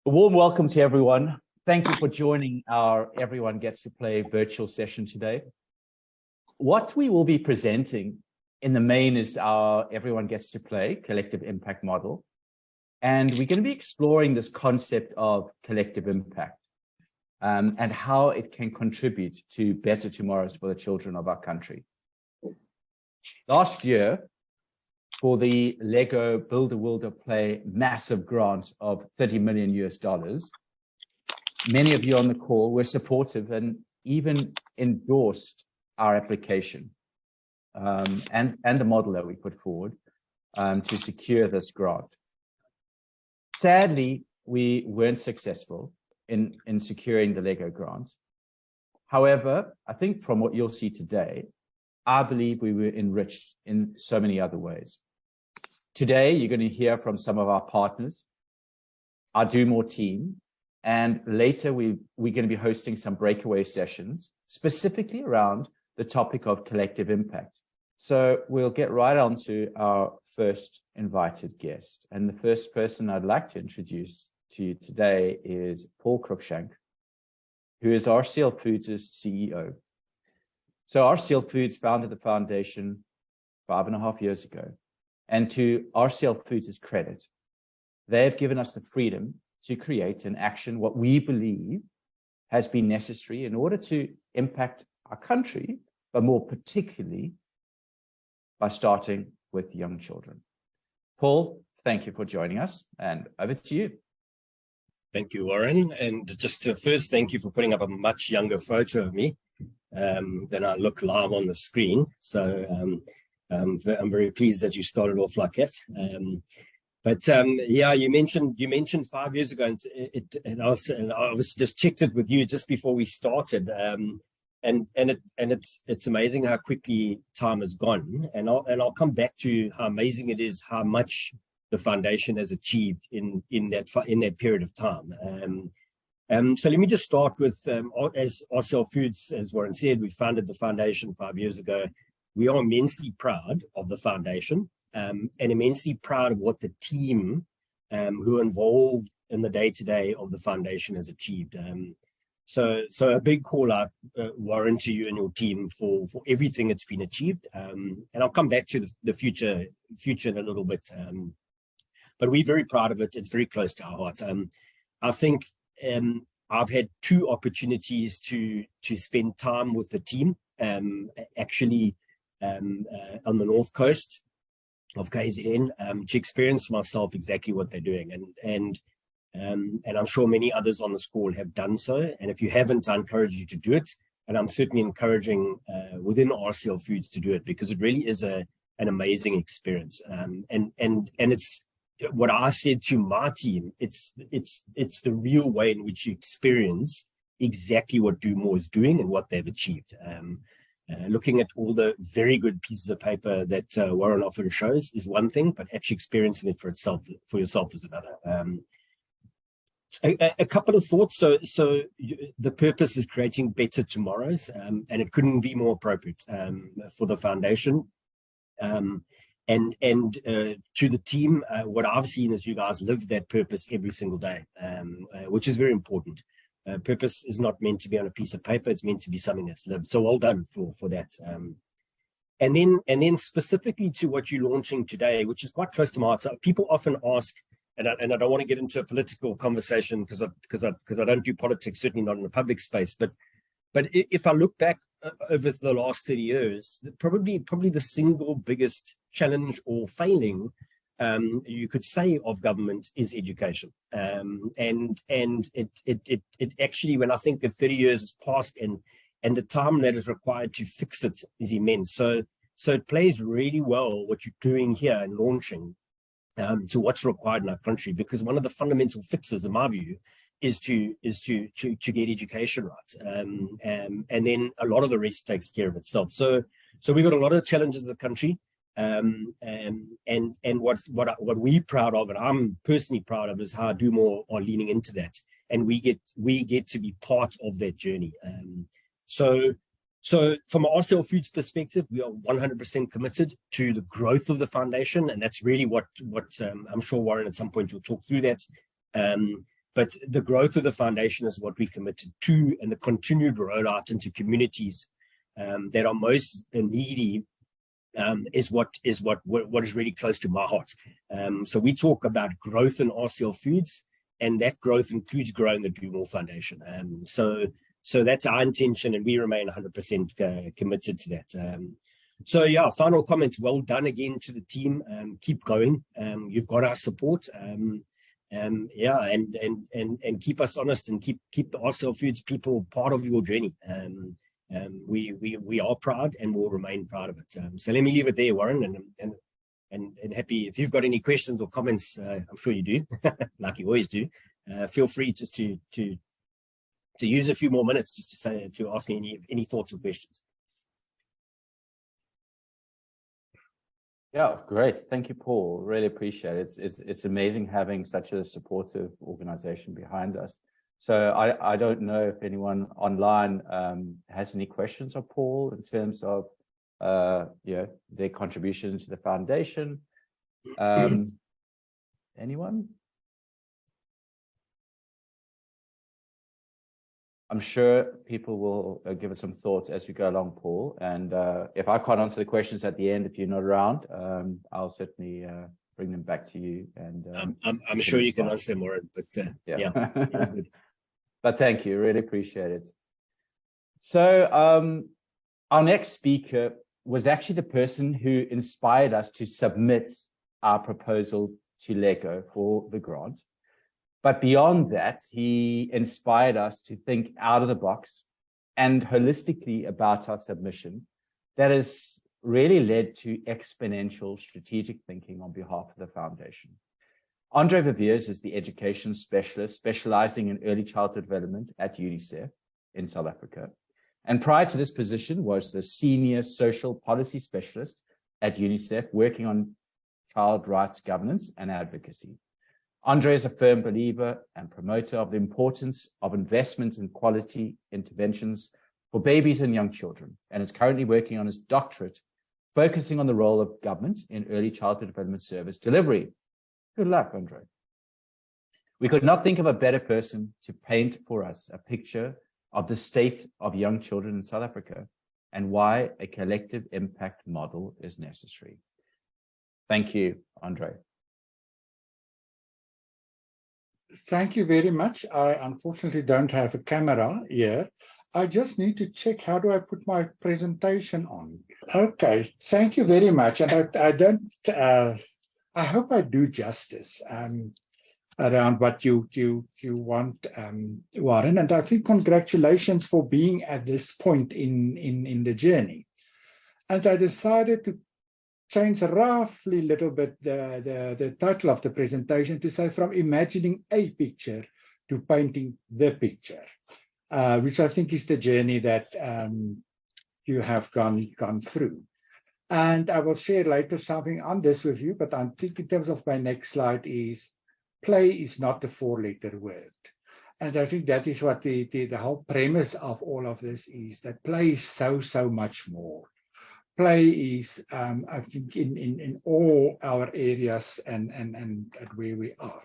A warm welcome to everyone. Thank you for joining our Everyone Gets to Play virtual session today. What we will be presenting in the main is our Everyone Gets to Play collective impact model. And we're going to be exploring this concept of collective impact and how it can contribute to better tomorrows for the children of our country. Last year, for the Lego Build a World of Play massive grant of $30 million US. Many of you on the call were supportive and even endorsed our application and the model that we put forward to secure this grant. Sadly, we weren't successful in securing the Lego grant. However, I think from what you'll see today, I believe we were enriched in so many other ways. Today, you're going to hear from some of our partners, our Do More team, and later we're going to be hosting some breakaway sessions, specifically around the topic of collective impact. So we'll get right on to our first invited guest. And the first person I'd like to introduce to you today is Paul Cruickshank, who is RCL Foods' CEO. So RCL Foods founded the foundation 5.5 years ago. And to RCL Foods' credit, they have given us the freedom to create and action what we believe has been necessary in order to impact our country, but more particularly by starting with young children. Paul, thank you for joining us, and over to you. Thank you, Warren. And just to first, thank you for putting up a much younger photo of me than I look live on the screen. So I'm very pleased that you started off like that. Yeah, you mentioned 5 years ago, and I was just checked it with you just before we started, and it's amazing how quickly time has gone. And I'll come back to how amazing it is how much the foundation has achieved in that period of time. So let me just start with as RCL Foods, as Warren said, we founded the foundation 5 years ago. We are immensely proud of the foundation and immensely proud of what the team who are involved in the day-to-day of the foundation has achieved. So a big call out, Warren, to you and your team for everything that's been achieved. And I'll come back to the future in a little bit. But we're very proud of it. It's very close to our heart. I think I've had two opportunities to spend time with the team, actually on the North Coast of KZN, to experience for myself exactly what they're doing. And I'm sure many others on this call have done so. And if you haven't, I encourage you to do it. And I'm certainly encouraging within RCL Foods to do it, because it really is an amazing experience. And it's what I said to my team, it's the real way in which you experience exactly what Do More is doing and what they've achieved. Looking at all the very good pieces of paper that Warren often shows is one thing, but actually experiencing it for yourself is another. A couple of thoughts. So the purpose is creating better tomorrows, and it couldn't be more appropriate for the foundation. And to the team, what I've seen is you guys live that purpose every single day, which is very important. Purpose is not meant to be on a piece of paper. It's meant to be something that's lived. So well done for that. And then specifically to what you're launching today, which is quite close to my heart. So people often ask, and I don't want to get into a political conversation because I don't do politics, certainly not in the public space. But if I look back over the last 30 years, probably the single biggest challenge or failing you could say of government is education, and it actually, when I think that 30 years has passed and the time that is required to fix it is immense. So it plays really well what you're doing here and launching to what's required in our country, because one of the fundamental fixes, in my view, is to get education right, and then a lot of the rest takes care of itself. So we've got a lot of challenges as a country. And what we're proud of, and I'm personally proud of, is how Do More are leaning into that, and we get to be part of that journey. So from an RCL Foods perspective, we are 100% committed to the growth of the foundation, and that's really what I'm sure Warren at some point will talk through that. But the growth of the foundation is what we committed to, and the continued rollout into communities that are most needy is what is really close to my heart. So we talk about growth in RCL Foods, and that growth includes growing the Do More Foundation. So that's our intention, and we remain 100% committed to that. So yeah, final comments. Well done again to the team. Keep going. You've got our support. Yeah, and keep us honest, and keep the RCL Foods people part of your journey. We are proud and will remain proud of it. So let me leave it there, Warren, and happy if you've got any questions or comments. I'm sure you do, like you always do. Feel free just to use a few more minutes just to ask me any thoughts or questions. Yeah, great. Thank you, Paul. Really appreciate it. It's amazing having such a supportive organization behind us. So I don't know if anyone online has any questions of Paul in terms of their contribution to the foundation. Anyone? I'm sure people will give us some thoughts as we go along, Paul. And if I can't answer the questions at the end, if you're not around, I'll certainly bring them back to you. And I'm sure you can answer them, Warren. But yeah. But thank you, really appreciate it. So our next speaker was actually the person who inspired us to submit our proposal to LEGO for the grant. But beyond that, he inspired us to think out of the box and holistically about our submission. That has really led to exponential strategic thinking on behalf of the foundation. Andries Viviers is the education specialist specializing in early childhood development at UNICEF in South Africa. And prior to this position was the senior social policy specialist at UNICEF, working on child rights governance and advocacy. Andries is a firm believer and promoter of the importance of investments in quality interventions for babies and young children, and is currently working on his doctorate, focusing on the role of government in early childhood development service delivery. Good luck, Andries. We could not think of a better person to paint for us a picture of the state of young children in South Africa and why a collective impact model is necessary. Thank you, Andries. Thank you very much. I unfortunately don't have a camera here. I just need to check, how do I put my presentation on? Okay, thank you very much. And I hope I do justice around what you want, Warren. And I think congratulations for being at this point in the journey. And I decided to change roughly a little bit the title of the presentation to say from imagining a picture to painting the picture, which I think is the journey that you have gone through. And I will share later something on this with you, but I think in terms of my next slide is play is not a four-letter word. And I think that is what the whole premise of all of this is, that play is so much more. Play is, I think, in all our areas and where we are.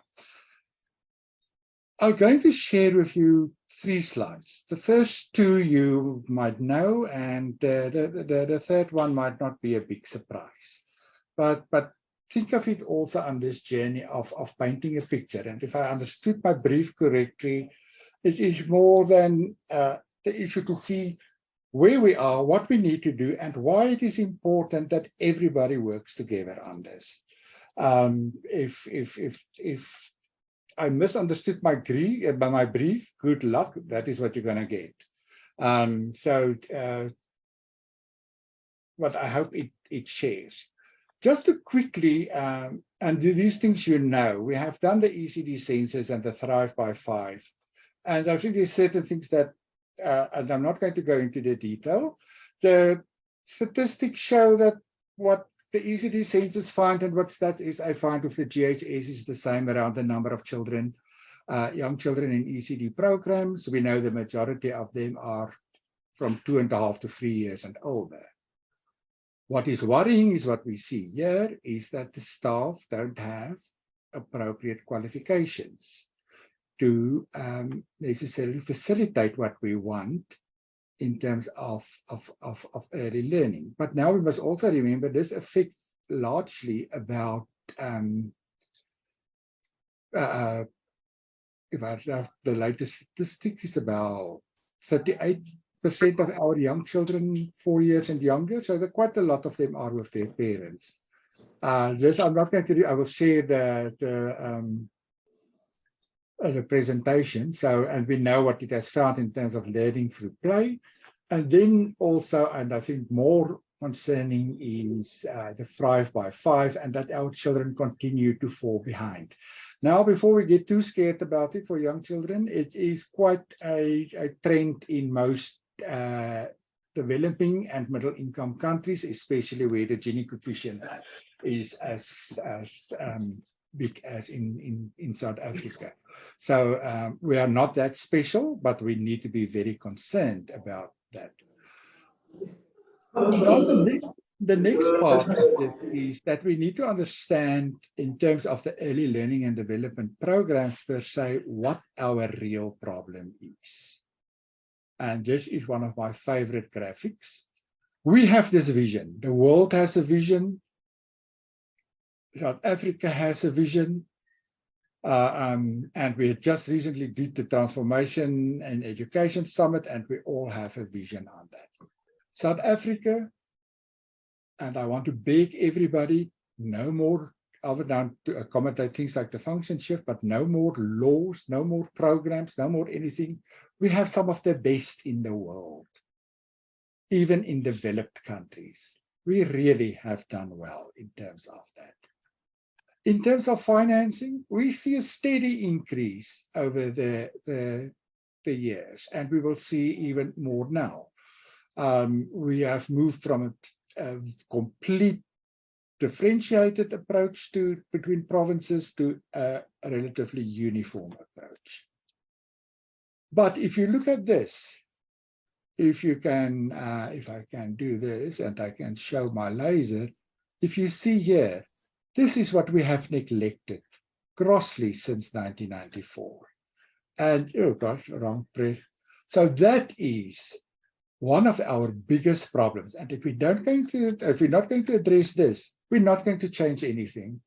I'm going to share with you 3 slides. The first 2 you might know, and the third one might not be a big surprise. But think of it also on this journey of painting a picture. And if I understood my brief correctly, it is more than the issue to see where we are, what we need to do, and why it is important that everybody works together on this. If I misunderstood my brief, good luck. That is what you're going to get. But I hope it shares. Just to quickly, and these things you know, we have done the ECD census and the Thrive by 5. And I think there's certain things that, and I'm not going to go into the detail. The statistics show that what the ECD census find and what Stats SA find with the GHS is the same around the number of children, young children in ECD programs. We know the majority of them are from 2.5 to 3 years and older. What is worrying is what we see here is that the staff don't have appropriate qualifications. to necessarily facilitate what we want in terms of early learning. But now we must also remember this affects largely about, if I have the latest statistics, is about 38% of our young children 4 years and younger. So quite a lot of them are with their parents. This I'm not going to do. I will share the presentation. So, and we know what it has found in terms of learning through play. And then also, and I think more concerning is the Thrive by 5, and that our children continue to fall behind. Now, before we get too scared about it for young children, it is quite a trend in most developing and middle income countries, especially where the Gini coefficient is as big as in South Africa. So we are not that special, but we need to be very concerned about that. The next part of this is that we need to understand, in terms of the early learning and development programs per se, what our real problem is. And this is one of my favorite graphics. We have this vision. The world has a vision. South Africa has a vision. And we just recently did the Transformation and Education Summit, and we all have a vision on that. South Africa, and I want to beg everybody, no more, other than to accommodate things like the function shift, but no more laws, no more programs, no more anything. We have some of the best in the world, even in developed countries. We really have done well in terms of that. In terms of financing, we see a steady increase over the years, and we will see even more now. We have moved from a complete differentiated approach between provinces to a relatively uniform approach. But if you look at this, if I can do this and I can show my laser, if you see here, this is what we have neglected grossly since 1994. And, oh gosh, wrong press. So that is one of our biggest problems. And if we're not going to address this, we're not going to change anything.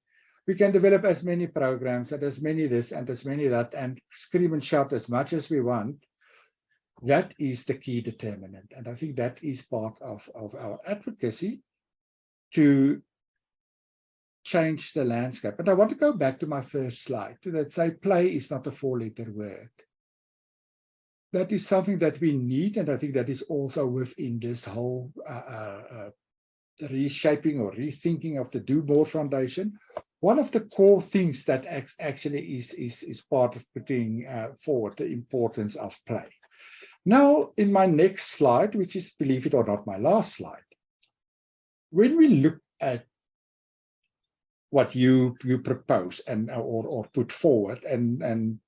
We can develop as many programs and as many this and as many that and scream and shout as much as we want. That is the key determinant. And I think that is part of our advocacy to change the landscape. And I want to go back to my first slide that say play is not a 4-letter word. That is something that we need, and I think that is also within this whole reshaping or rethinking of the Do More Foundation. One of the core things that actually is part of putting forward the importance of play. Now, in my next slide, which is, believe it or not, my last slide, when we look at what you propose and or put forward and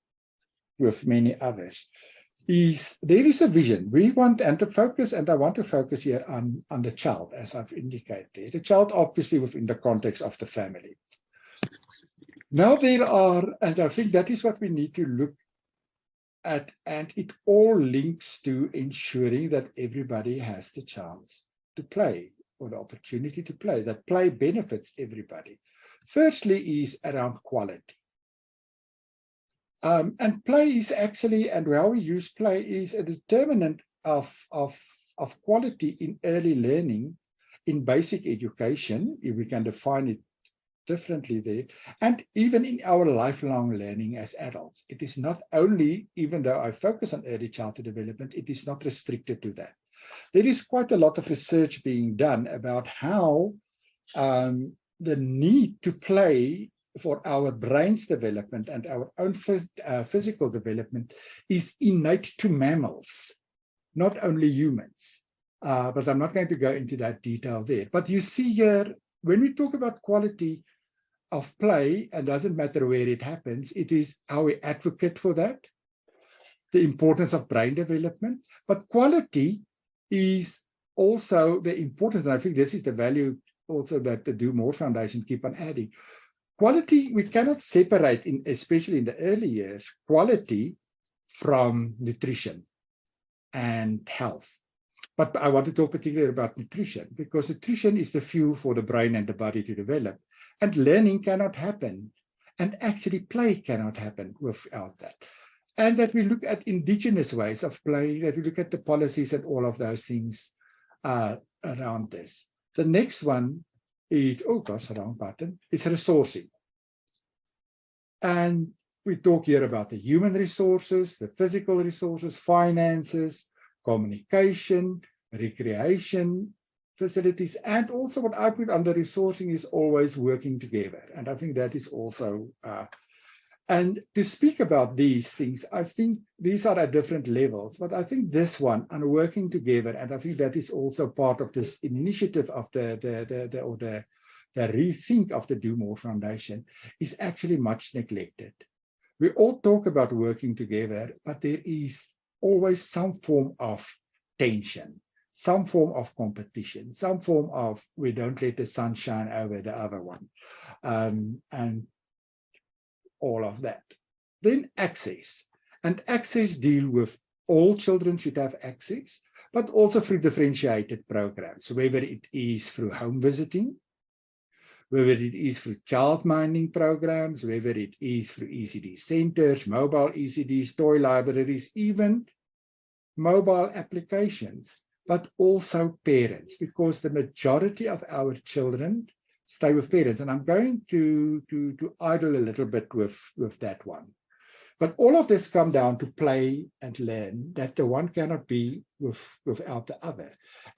with many others, there is a vision. We want and to focus, and I want to focus here on the child, as I've indicated there. The child, obviously, within the context of the family. Now there are, and I think that is what we need to look at, and it all links to ensuring that everybody has the chance to play, or the opportunity to play, that play benefits everybody. Firstly is around quality. And play is actually, and how we use play is a determinant of quality in early learning, in basic education, if we can define it differently there, and even in our lifelong learning as adults. It is not only, even though I focus on early childhood development, it is not restricted to that. There is quite a lot of research being done about how the need to play for our brain's development and our own physical development is innate to mammals, not only humans. But I'm not going to go into that detail there. But you see here, when we talk about quality of play, and doesn't matter where it happens, it is how we advocate for that, the importance of brain development. But quality is also the importance, and I think this is the value also that the Do More Foundation keep on adding. quality, we cannot separate, especially in the early years, quality from nutrition and health. But I want to talk particularly about nutrition, because nutrition is the fuel for the brain and the body to develop. And learning cannot happen. And actually play cannot happen without that. And that we look at indigenous ways of play, that we look at the policies and all of those things around this. The next one is, oh gosh, wrong button, is resourcing. And we talk here about the human resources, the physical resources, finances, communication, recreation facilities, and also what I put under resourcing is always working together. And I think that is also, and to speak about these things, I think these are at different levels, but I think this one on working together, and I think that is also part of this initiative of the rethink of the Do More Foundation, is actually much neglected. We all talk about working together, but there is always some form of tension, some form of competition, some form of we don't let the sun shine over the other one, and all of that. Then access. And access deal with all children should have access, but also through differentiated programs, whether it is through home visiting, whether it is through child minding programs, whether it is through ECD centers, mobile ECDs, toy libraries, even mobile applications, but also parents, because the majority of our children stay with parents. And I'm going to idle a little bit with that one. But all of this come down to play and learn, that the one cannot be without the other.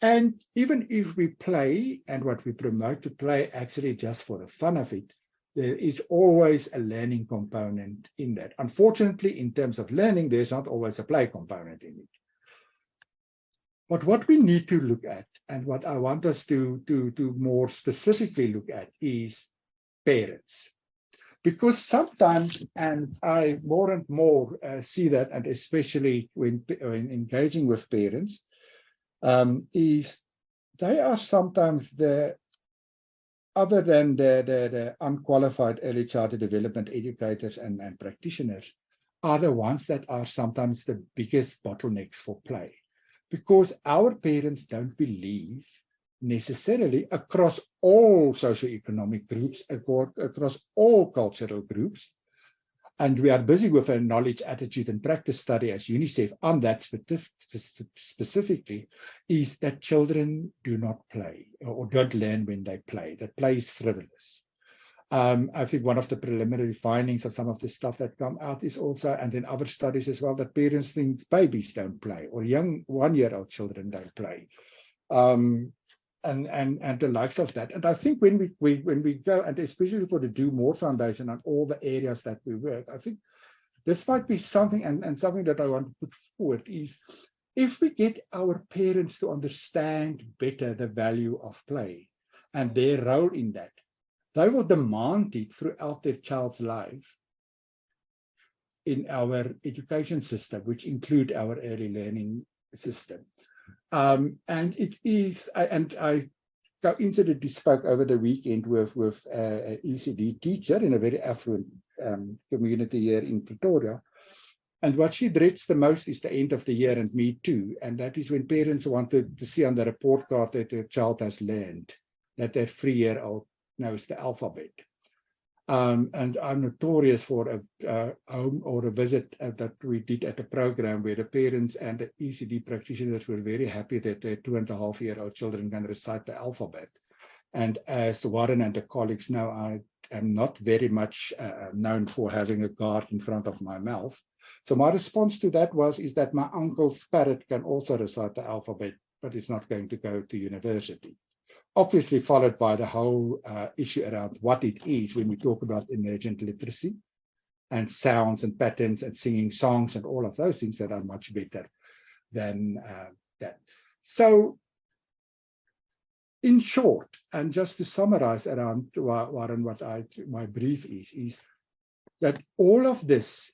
And even if we play, and what we promote to play actually just for the fun of it, there is always a learning component in that. Unfortunately, in terms of learning, there's not always a play component in it. But what we need to look at, and what I want us to more specifically look at, is parents. Because sometimes, and I more and more see that, and especially when engaging with parents, is they are sometimes the, other than the unqualified early childhood development educators and practitioners, are the ones that are sometimes the biggest bottlenecks for play. Because our parents don't believe necessarily across all socioeconomic groups, across all cultural groups. And we are busy with a knowledge, attitude, and practice study as UNICEF on that specifically, is that children do not play or don't learn when they play, that play is frivolous. I think one of the preliminary findings of some of the stuff that come out is also, and then other studies as well, that parents think babies don't play or young 1-year-old children don't play. And the likes of that. And I think when we go, and especially for the Do More Foundation and all the areas that we work, I think this might be something, and something that I want to put forward is, if we get our parents to understand better the value of play and their role in that, they will demand it throughout their child's life in our education system, which include our early learning system. And it is, and I coincidentally spoke over the weekend with an ECD teacher in a very affluent community here in Pretoria. And what she dreads the most is the end of the year, and me too. And that is when parents wanted to see on the report card that their child has learned, that their 3-year-old knows the alphabet. And I'm notorious for a home or a visit that we did at a program where the parents and the ECD practitioners were very happy that their 2.5-year-old children can recite the alphabet. And as Warren and the colleagues know, I am not very much known for having a guard in front of my mouth. So my response to that is that my uncle's parrot can also recite the alphabet, but it's not going to go to university. Obviously followed by the whole issue around what it is when we talk about emergent literacy and sounds and patterns and singing songs and all of those things that are much better than that. So in short, and just to summarize around Warren, what my brief is that all of this,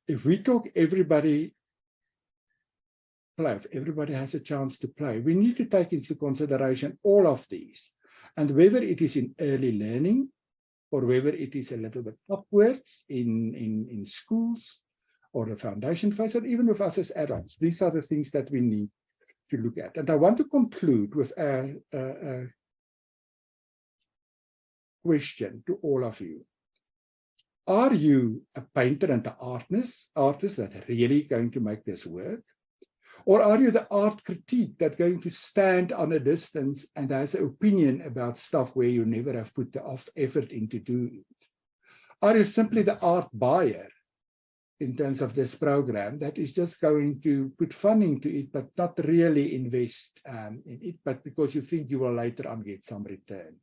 if we talk everybody play, if everybody has a chance to play, we need to take into consideration all of these. And whether it is in early learning, or whether it is a little bit upwards in schools or the foundation phase, or even with us as adults. These are the things that we need to look at. And I want to conclude with a question to all of you. Are you a painter and an artist that really going to make this work? Or are you the art critique that's going to stand on a distance and has an opinion about stuff where you never have put the effort into doing it? Are you simply the art buyer in terms of this program that is just going to put funding to it, but not really invest in it, but because you think you will later on get some return?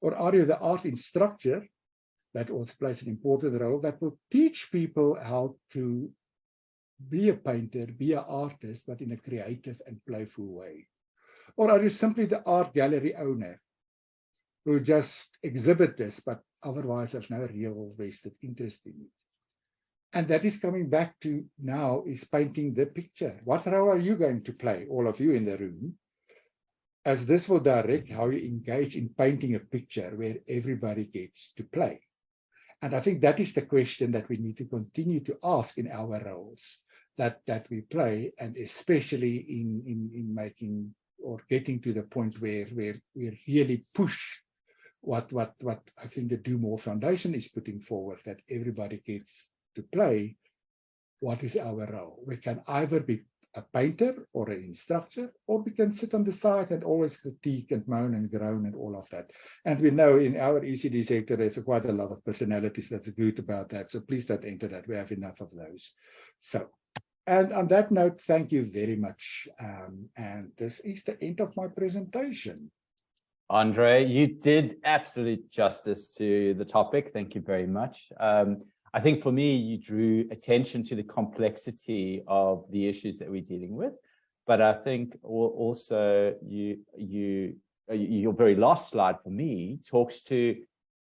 Or are you the art instructor that also plays an important role that will teach people how to be a painter, be an artist, but in a creative and playful way? Or are you simply the art gallery owner who just exhibit this, but otherwise there's no real vested interest in it? And that is coming back to now is painting the picture. What role are you going to play, all of you in the room, as this will direct how you engage in painting a picture where everybody gets to play? And I think that is the question that we need to continue to ask in our roles that we play, and especially in making or getting to the point where we really push what I think the Do More Foundation is putting forward, that everybody gets to play. What is our role? We can either be a painter or an instructor, or we can sit on the side and always critique and moan and groan and all of that. And we know in our ECD sector, there's quite a lot of personalities that's good about that. So please don't enter that. We have enough of those. So, and on that note, thank you very much. And this is the end of my presentation. Andre, you did absolute justice to the topic. Thank you very much. I think for me, you drew attention to the complexity of the issues that we're dealing with, but I think also your very last slide for me talks to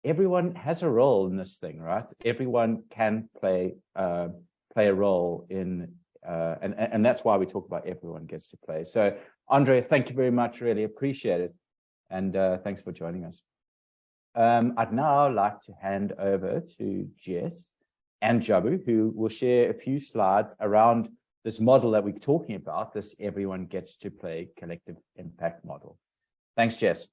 everyone has a role in this thing, right? Everyone can play a role in, and that's why we talk about everyone gets to play. So, Andre, thank you very much. Really appreciate it, and thanks for joining us. I'd now like to hand over to Jess and Jabu, who will share a few slides around this model that we're talking about, this everyone gets to play collective impact model. Thanks, Jess.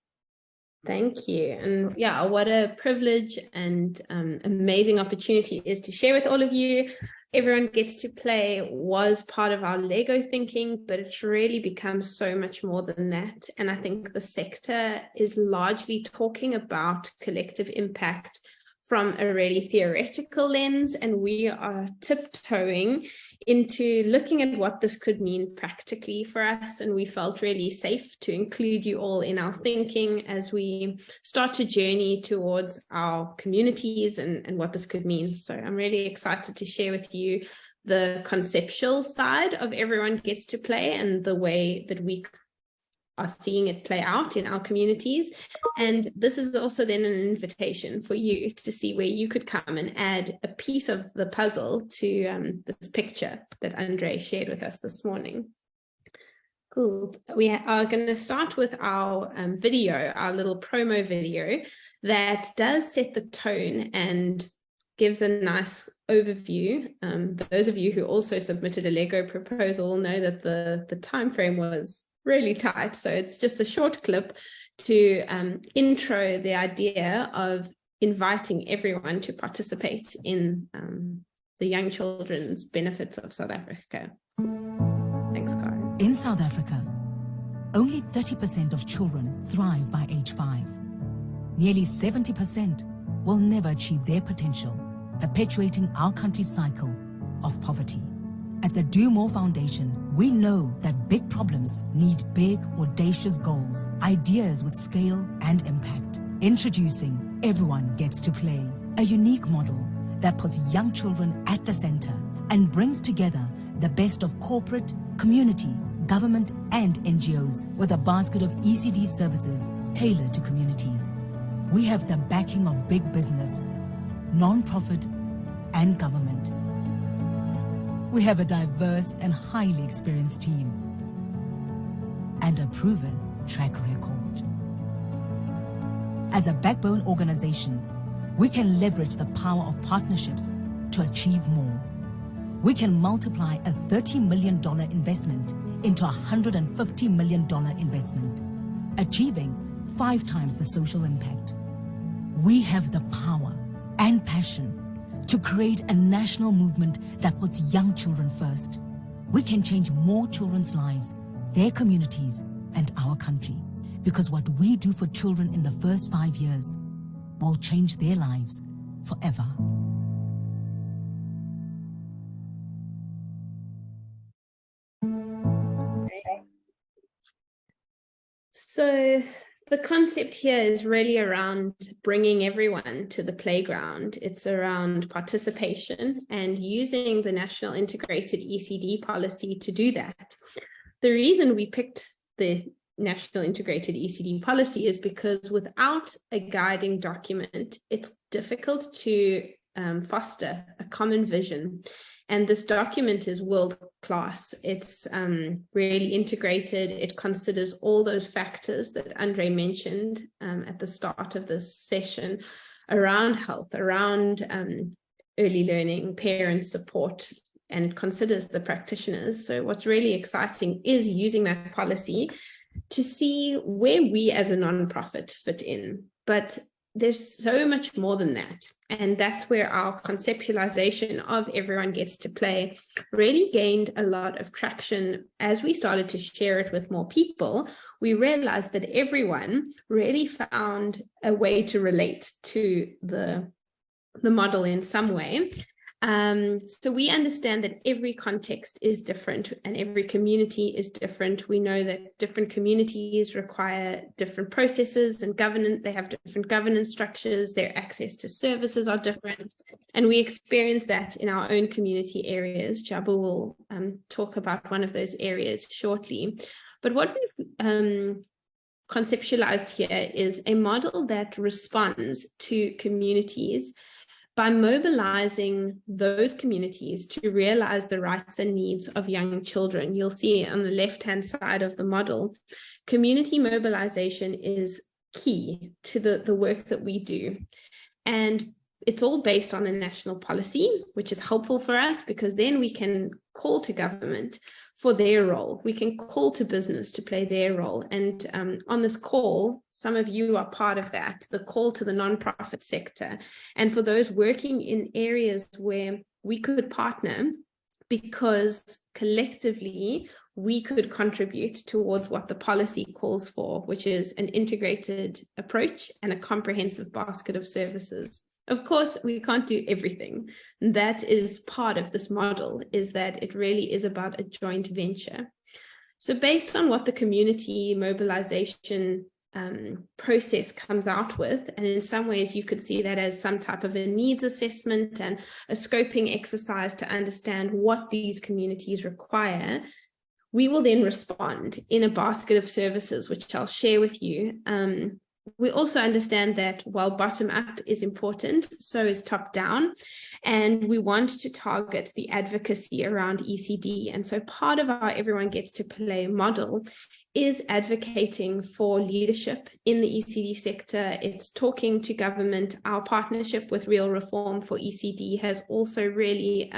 Thank you. And yeah, what a privilege and amazing opportunity it is to share with all of you. Everyone Gets to Play was part of our Lego thinking, but it's really become so much more than that. And I think the sector is largely talking about collective impact from a really theoretical lens, and we are tiptoeing into looking at what this could mean practically for us. And we felt really safe to include you all in our thinking as we start a journey towards our communities and what this could mean. So I'm really excited to share with you the conceptual side of Everyone Gets to Play and the way that we are seeing it play out in our communities. And this is also then an invitation for you to see where you could come and add a piece of the puzzle to this picture that Andre shared with us this morning. Cool. We are going to start with our video, our little promo video that does set the tone and gives a nice overview. Those of you who also submitted a Lego proposal will know that the time frame was really tight. So it's just a short clip to intro the idea of inviting everyone to participate in the young children's benefits of South Africa. Thanks, Karen. In South Africa, only 30% of children thrive by age 5. Nearly 70% will never achieve their potential, perpetuating our country's cycle of poverty. At the Do More Foundation, we know that big problems need big, audacious goals, ideas with scale and impact. Introducing Everyone Gets to Play, a unique model that puts young children at the center and brings together the best of corporate, community, government, and NGOs with a basket of ECD services tailored to communities. We have the backing of big business, non-profit, and government. We have a diverse and highly experienced team and a proven track record. As a backbone organization, We can leverage the power of partnerships to achieve more. We can multiply a $30 million investment into a $150 million investment, achieving 5 times the social impact. We have the power and passion to create a national movement that puts young children first. We can change more children's lives, their communities, and our country. Because what we do for children in the first 5 years will change their lives forever. So the concept here is really around bringing everyone to the playground. It's around participation and using the National Integrated ECD policy to do that. The reason we picked the National Integrated ECD policy is because without a guiding document, it's difficult to foster a common vision. And this document is world-class. It's really integrated. It considers all those factors that Andre mentioned at the start of this session around health, around early learning, parent support, and it considers the practitioners. So what's really exciting is using that policy to see where we as a nonprofit fit in. But there's so much more than that. And that's where our conceptualization of everyone gets to play really gained a lot of traction. As we started to share it with more people, we realized that everyone really found a way to relate to the model in some way. So we understand that every context is different and every community is different. We know that different communities require different processes and governance. They have different governance structures. Their access to services are different. And we experience that in our own community areas. Jabu will talk about one of those areas shortly. But what we've conceptualized here is a model that responds to communities by mobilizing those communities to realize the rights and needs of young children. You'll see on the left-hand side of the model, community mobilization is key to the work that we do. And it's all based on the national policy, which is helpful for us because then we can call to government for their role. We can call to business to play their role. And on this call, some of you are part of that, the call to the nonprofit sector. And for those working in areas where we could partner because collectively we could contribute towards what the policy calls for, which is an integrated approach and a comprehensive basket of services. Of course, we can't do everything. That is part of this model, is that it really is about a joint venture. So based on what the community mobilization process comes out with, and in some ways you could see that as some type of a needs assessment and a scoping exercise to understand what these communities require, we will then respond in a basket of services, which I'll share with you. We also understand that while bottom up is important, so is top down, and we want to target the advocacy around ECD. And so part of our Everyone Gets to Play model is advocating for leadership in the ECD sector. It's talking to government. Our partnership with Real Reform for ECD has also really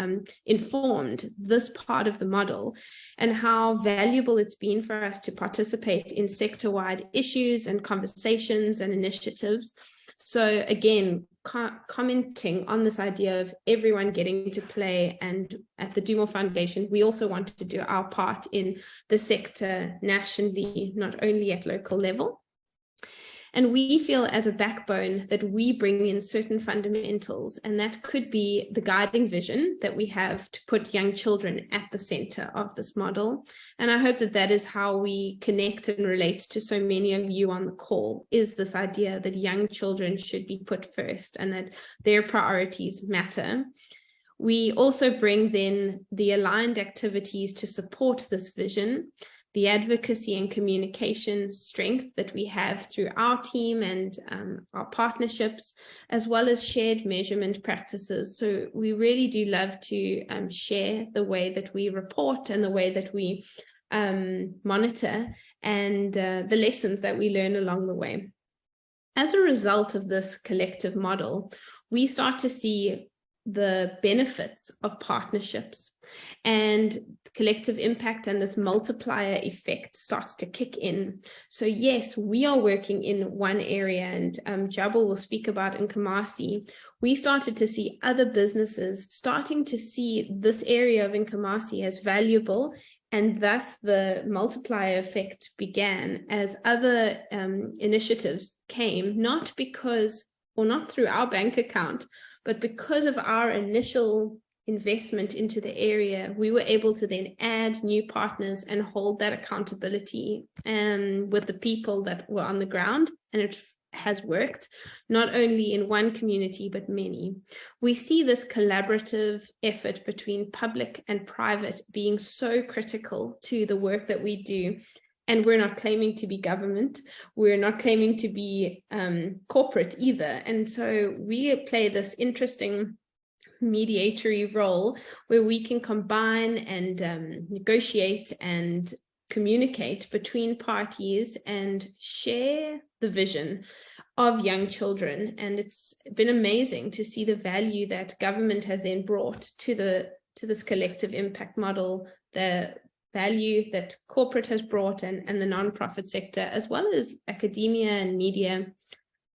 informed this part of the model and how valuable it's been for us to participate in sector-wide issues and conversations and initiatives. So again, commenting on this idea of everyone getting to play, and at the Dumo Foundation, we also wanted to do our part in the sector nationally, not only at local level. And we feel as a backbone that we bring in certain fundamentals, and that could be the guiding vision that we have to put young children at the center of this model. And I hope that that is how we connect and relate to so many of you on the call, is this idea that young children should be put first and that their priorities matter. We also bring then the aligned activities to support this vision, the advocacy and communication strength that we have through our team and our partnerships, as well as shared measurement practices. So we really do love to share the way that we report and the way that we monitor and the lessons that we learn along the way. as a result of this collective model, we start to see the benefits of partnerships, and collective impact and this multiplier effect starts to kick in. So yes, we are working in one area, and Jabu will speak about in Nkomasi. We started to see other businesses starting to see this area of Nkomasi as valuable, and thus the multiplier effect began as other initiatives came, not because, or not through our bank account, but because of our initial investment into the area, we were able to then add new partners and hold that accountability with the people that were on the ground. And it has worked, not only in one community, but many. We see this collaborative effort between public and private being so critical to the work that we do. And we're not claiming to be government. We're not claiming to be corporate either. And so we play this interesting mediatory role where we can combine and negotiate and communicate between parties and share the vision of young children. And it's been amazing to see the value that government has then brought to this collective impact model, the value that corporate has brought and the nonprofit sector, as well as academia and media,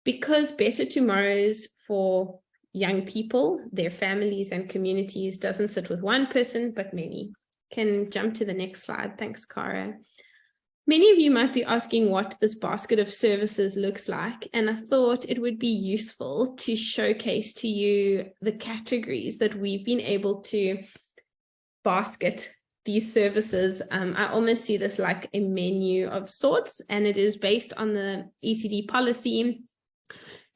because better tomorrows for young people, their families and communities doesn't sit with one person, but many. Can jump to the next slide. Thanks, Cara. Many of you might be asking what this basket of services looks like, and I thought it would be useful to showcase to you the categories that we've been able to basket these services. I almost see this like a menu of sorts, and it is based on the ECD policy.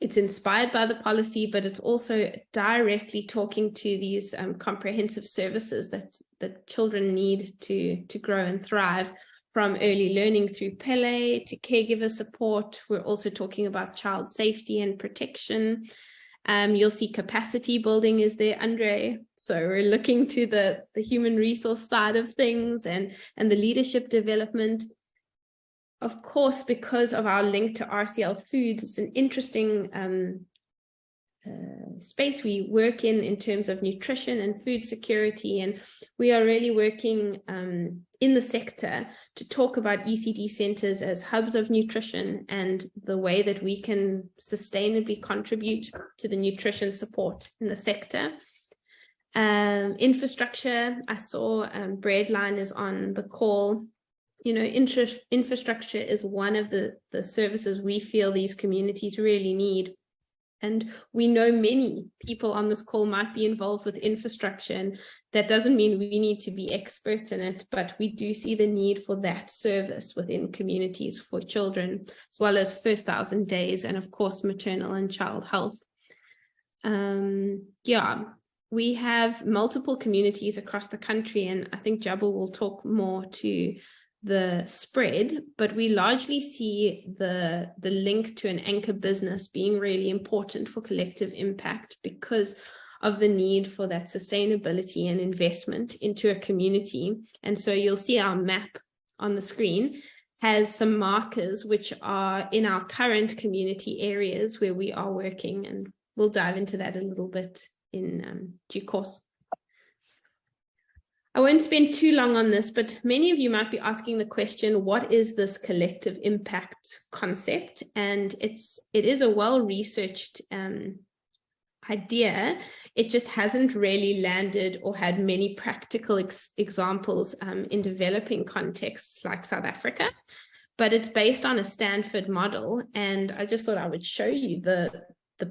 It's inspired by the policy, but it's also directly talking to these comprehensive services that children need to grow and thrive, from early learning through Pele to caregiver support. We're also talking about child safety and protection. You'll see capacity building is there, Andre. So we're looking to the human resource side of things and the leadership development. Of course, because of our link to RCL Foods, it's an interesting space we work in terms of nutrition and food security. And we are really working in the sector to talk about ECD centers as hubs of nutrition and the way that we can sustainably contribute to the nutrition support in the sector. Infrastructure, I saw Breadline is on the call. You know, infrastructure is one of the services we feel these communities really need. And we know many people on this call might be involved with infrastructure, and that doesn't mean we need to be experts in it, but we do see the need for that service within communities for children, as well as first 1,000 days, and of course, maternal and child health. Yeah, we have multiple communities across the country, and I think Jabu will talk more to the spread, but we largely see the link to an anchor business being really important for collective impact because of the need for that sustainability and investment into a community. And so you'll see our map on the screen has some markers which are in our current community areas where we are working, and we'll dive into that a little bit in due course. I won't spend too long on this, but many of you might be asking the question, what is this collective impact concept? And it is a well-researched idea. It just hasn't really landed or had many practical examples in developing contexts like South Africa, but it's based on a Stanford model. And I just thought I would show you the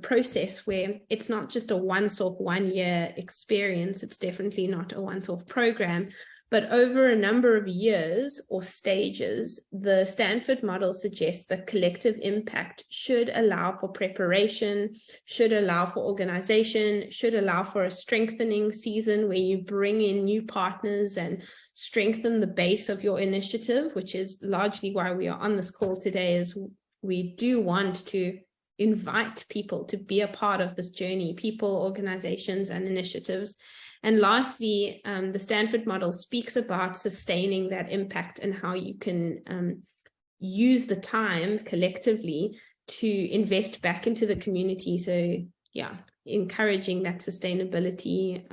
process where it's not just a once-off 1-year experience. It's definitely not a once-off program, but over a number of years or stages, the Stanford model suggests that collective impact should allow for preparation, should allow for organization, should allow for a strengthening season where you bring in new partners and strengthen the base of your initiative, which is largely why we are on this call today, is we do want to invite people to be a part of this journey, people, organizations, and initiatives. And lastly, the Stanford model speaks about sustaining that impact and how you can use the time collectively to invest back into the community. So yeah, encouraging that sustainability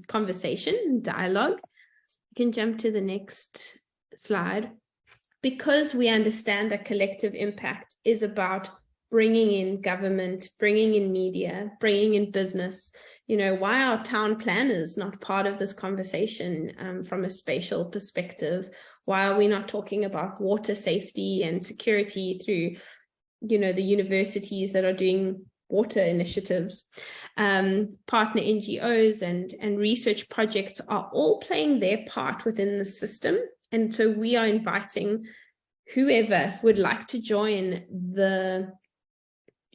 conversation and dialogue. You can jump to the next slide. Because we understand that collective impact is about bringing in government, bringing in media, bringing in business, you know, why are town planners not part of this conversation from a spatial perspective? Why are we not talking about water safety and security through, you know, the universities that are doing water initiatives? Partner NGOs and research projects are all playing their part within the system. And so we are inviting whoever would like to join the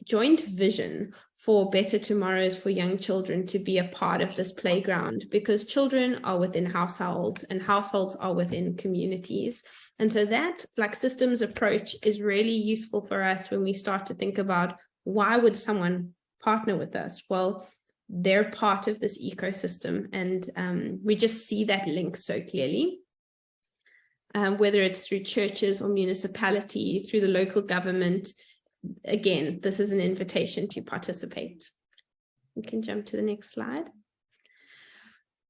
joint vision for better tomorrows for young children to be a part of this playground, because children are within households and households are within communities. And so that like systems approach is really useful for us when we start to think about why would someone partner with us? Well, they're part of this ecosystem, and we just see that link so clearly. Whether it's through churches or municipality, through the local government, again, this is an invitation to participate. We can jump to the next slide.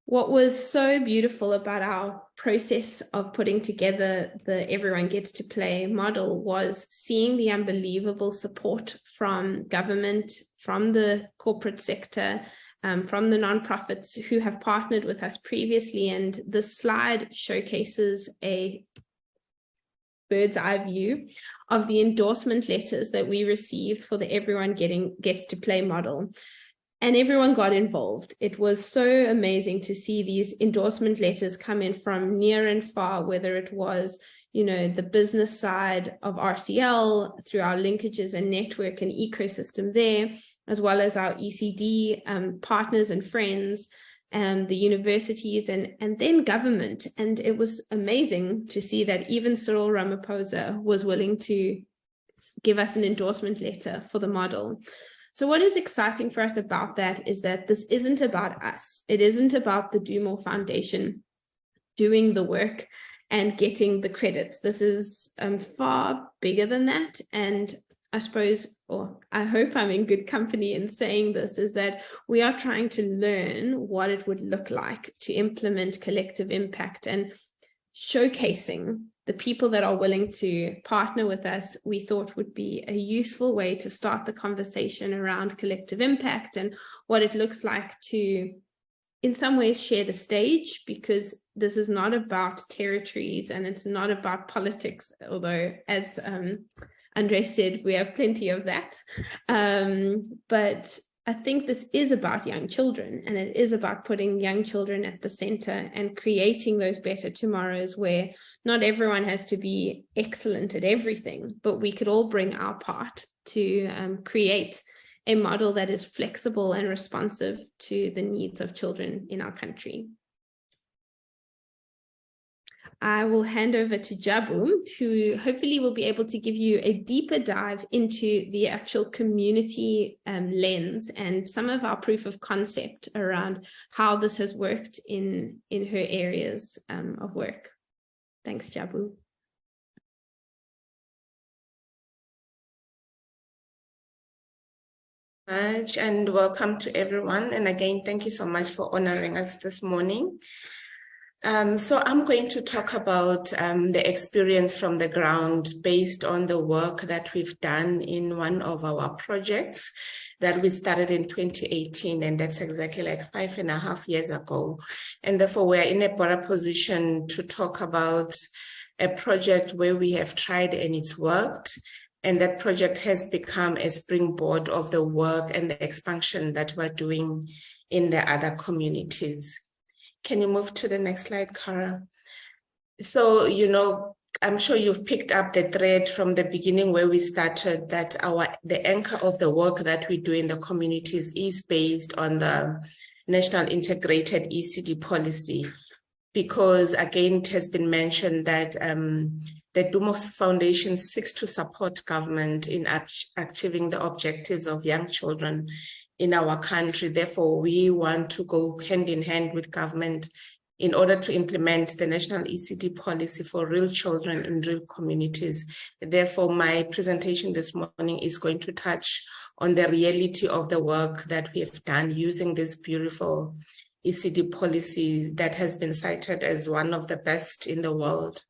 What was so beautiful about our process of putting together the Everyone Gets to Play model was seeing the unbelievable support from government, from the corporate sector, from the nonprofits who have partnered with us previously. And this slide showcases a bird's eye view of the endorsement letters that we received for the Everyone Gets to Play model. And everyone got involved. It was so amazing to see these endorsement letters come in from near and far, whether it was, you know, the business side of RCL through our linkages and network and ecosystem there, as well as our ECD partners and friends, and the universities, and then government. And it was amazing to see that even Cyril Ramaphosa was willing to give us an endorsement letter for the model. So what is exciting for us about that is that this isn't about us. It isn't about the Do More Foundation doing the work and getting the credits. This is far bigger than that. And I suppose, or I hope I'm in good company in saying this, is that we are trying to learn what it would look like to implement collective impact, and showcasing the people that are willing to partner with us, we thought would be a useful way to start the conversation around collective impact and what it looks like to, in some ways, share the stage, because this is not about territories and it's not about politics, although as Andries said, we have plenty of that. But I think this is about young children, and it is about putting young children at the center and creating those better tomorrows where not everyone has to be excellent at everything, but we could all bring our part to create a model that is flexible and responsive to the needs of children in our country. I will hand over to Jabu, who hopefully will be able to give you a deeper dive into the actual community lens and some of our proof of concept around how this has worked in her areas of work. Thanks, Jabu. And welcome to everyone. And again, thank you so much for honoring us this morning. So I'm going to talk about the experience from the ground based on the work that we've done in one of our projects that we started in 2018, and that's exactly like 5.5 years ago. And therefore, we're in a better position to talk about a project where we have tried and it's worked. And that project has become a springboard of the work and the expansion that we're doing in the other communities. Can you move to the next slide, Cara? So, you know, I'm sure you've picked up the thread from the beginning where we started, that the anchor of the work that we do in the communities is based on the National Integrated ECD policy. Because again, it has been mentioned that the Do More Foundation seeks to support government in achieving the objectives of young children in our country. Therefore, we want to go hand in hand with government in order to implement the national ECD policy for real children in real communities. Therefore, my presentation this morning is going to touch on the reality of the work that we have done using this beautiful ECD policy that has been cited as one of the best in the world.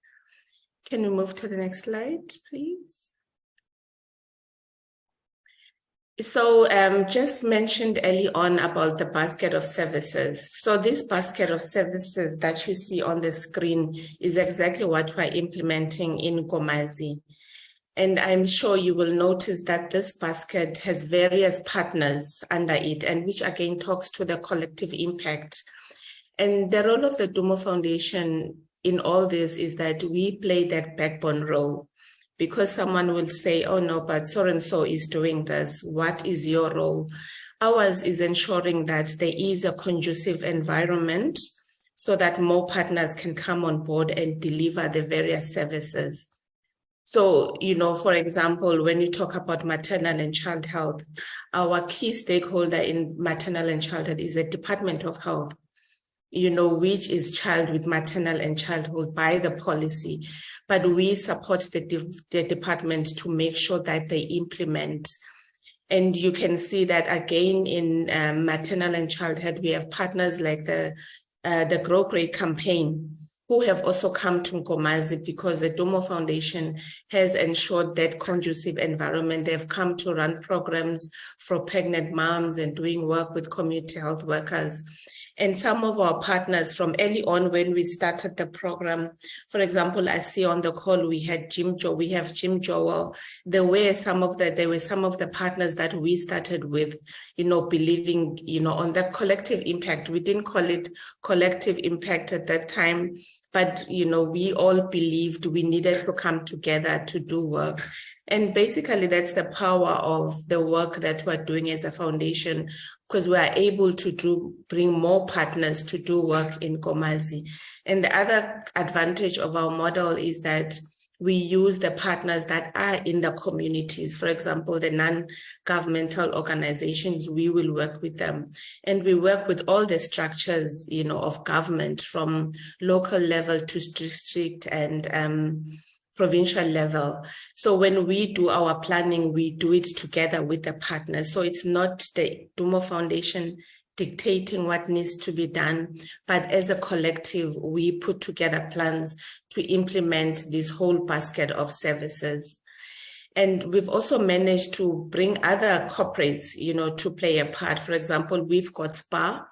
Can we move to the next slide, please? So just mentioned early on about the basket of services. So this basket of services that you see on the screen is exactly what we're implementing in Nkomazi. And I'm sure you will notice that this basket has various partners under it, and which again talks to the collective impact. And the role of the Dumo Foundation in all this is that we play that backbone role. Because someone will say, oh no, but so-and-so is doing this. What is your role? Ours is ensuring that there is a conducive environment so that more partners can come on board and deliver the various services. So, you know, for example, when you talk about maternal and child health, our key stakeholder in maternal and child health is the Department of Health, you know, which is child with maternal and childhood by the policy. But we support the department to make sure that they implement. And you can see that again in maternal and childhood, we have partners like the Grow Great campaign, who have also come to Nkomazi because the Dumo Foundation has ensured that conducive environment. They've come to run programs for pregnant moms and doing work with community health workers. And some of our partners from early on when we started the program, for example, I see on the call we had Jim Joel. There were some of the partners that we started with, you know, believing, you know, on that collective impact. We didn't call it collective impact at that time, but, you know, we all believed we needed to come together to do work. And basically that's the power of the work that we're doing as a foundation, because we are able to bring more partners to do work in Nkomazi. And the other advantage of our model is that we use the partners that are in the communities. For example, the non-governmental organizations, we will work with them. And we work with all the structures, you know, of government from local level to district and provincial level. So when we do our planning, we do it together with the partners. So it's not the Dumo Foundation dictating what needs to be done, but as a collective, we put together plans to implement this whole basket of services. And we've also managed to bring other corporates, you know, to play a part. For example, we've got SPA.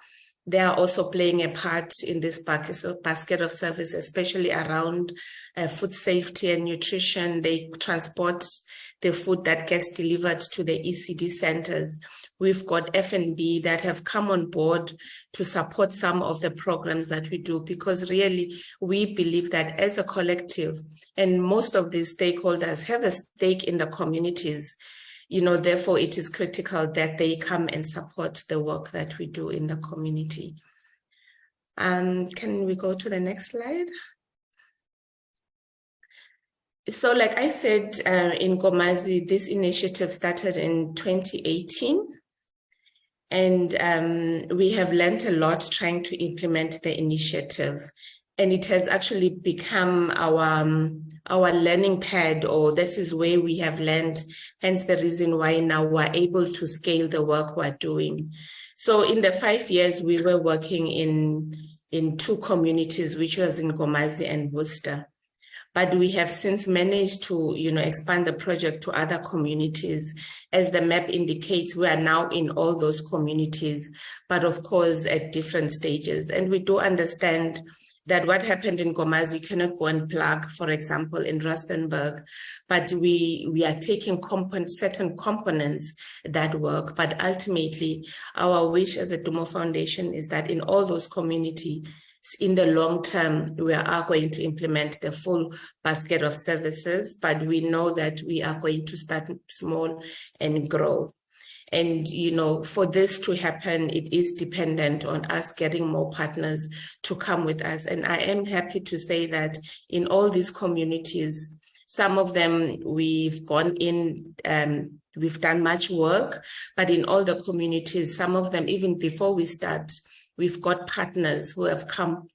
They are also playing a part in this basket of services, especially around food safety and nutrition. They transport the food that gets delivered to the ECD centers. We've got F&B that have come on board to support some of the programs that we do, because really we believe that as a collective, and most of these stakeholders have a stake in the communities, you know, therefore it is critical that they come and support the work that we do in the community. Can we go to the next slide? So like I said, in Nkomazi, this initiative started in 2018. And we have learned a lot trying to implement the initiative. And it has actually become our learning pad, or this is where we have learned, hence the reason why now we're able to scale the work we're doing. So in the 5 years, we were working in 2 communities, which was in Nkomazi and Worcester. But we have since managed to, you know, expand the project to other communities. As the map indicates, we are now in all those communities, but of course at different stages. And we do understand that what happened in Nkomazi, you cannot go and plug, for example, in Rustenburg, but we are taking certain components that work. But ultimately, our wish as a Dumo Foundation is that in all those communities, in the long term, we are going to implement the full basket of services, but we know that we are going to start small and grow. And, you know, for this to happen, it is dependent on us getting more partners to come with us. And I am happy to say that in all these communities, some of them we've gone in, we've done much work, but in all the communities, some of them, even before we start, we've got partners who have come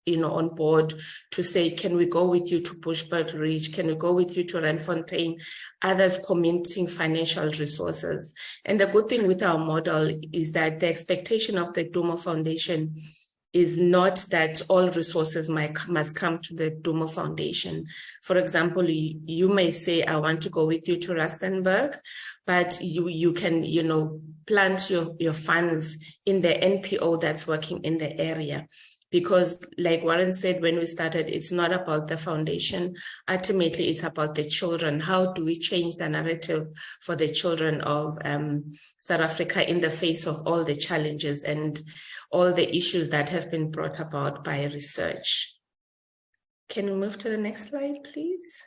on board to say, can we go with you to Bushbuck Ridge? Can we go with you to Randfontein? Others committing financial resources. And the good thing with our model is that the expectation of the Dumo Foundation is not that all resources must come to the Dumo Foundation. For example, you may say, I want to go with you to Rustenburg, but you can, plant your funds in the NPO that's working in the area. Because like Warren said, when we started, it's not about the foundation. Ultimately, it's about the children. How do we change the narrative for the children of South Africa in the face of all the challenges and all the issues that have been brought about by research? Can we move to the next slide, please?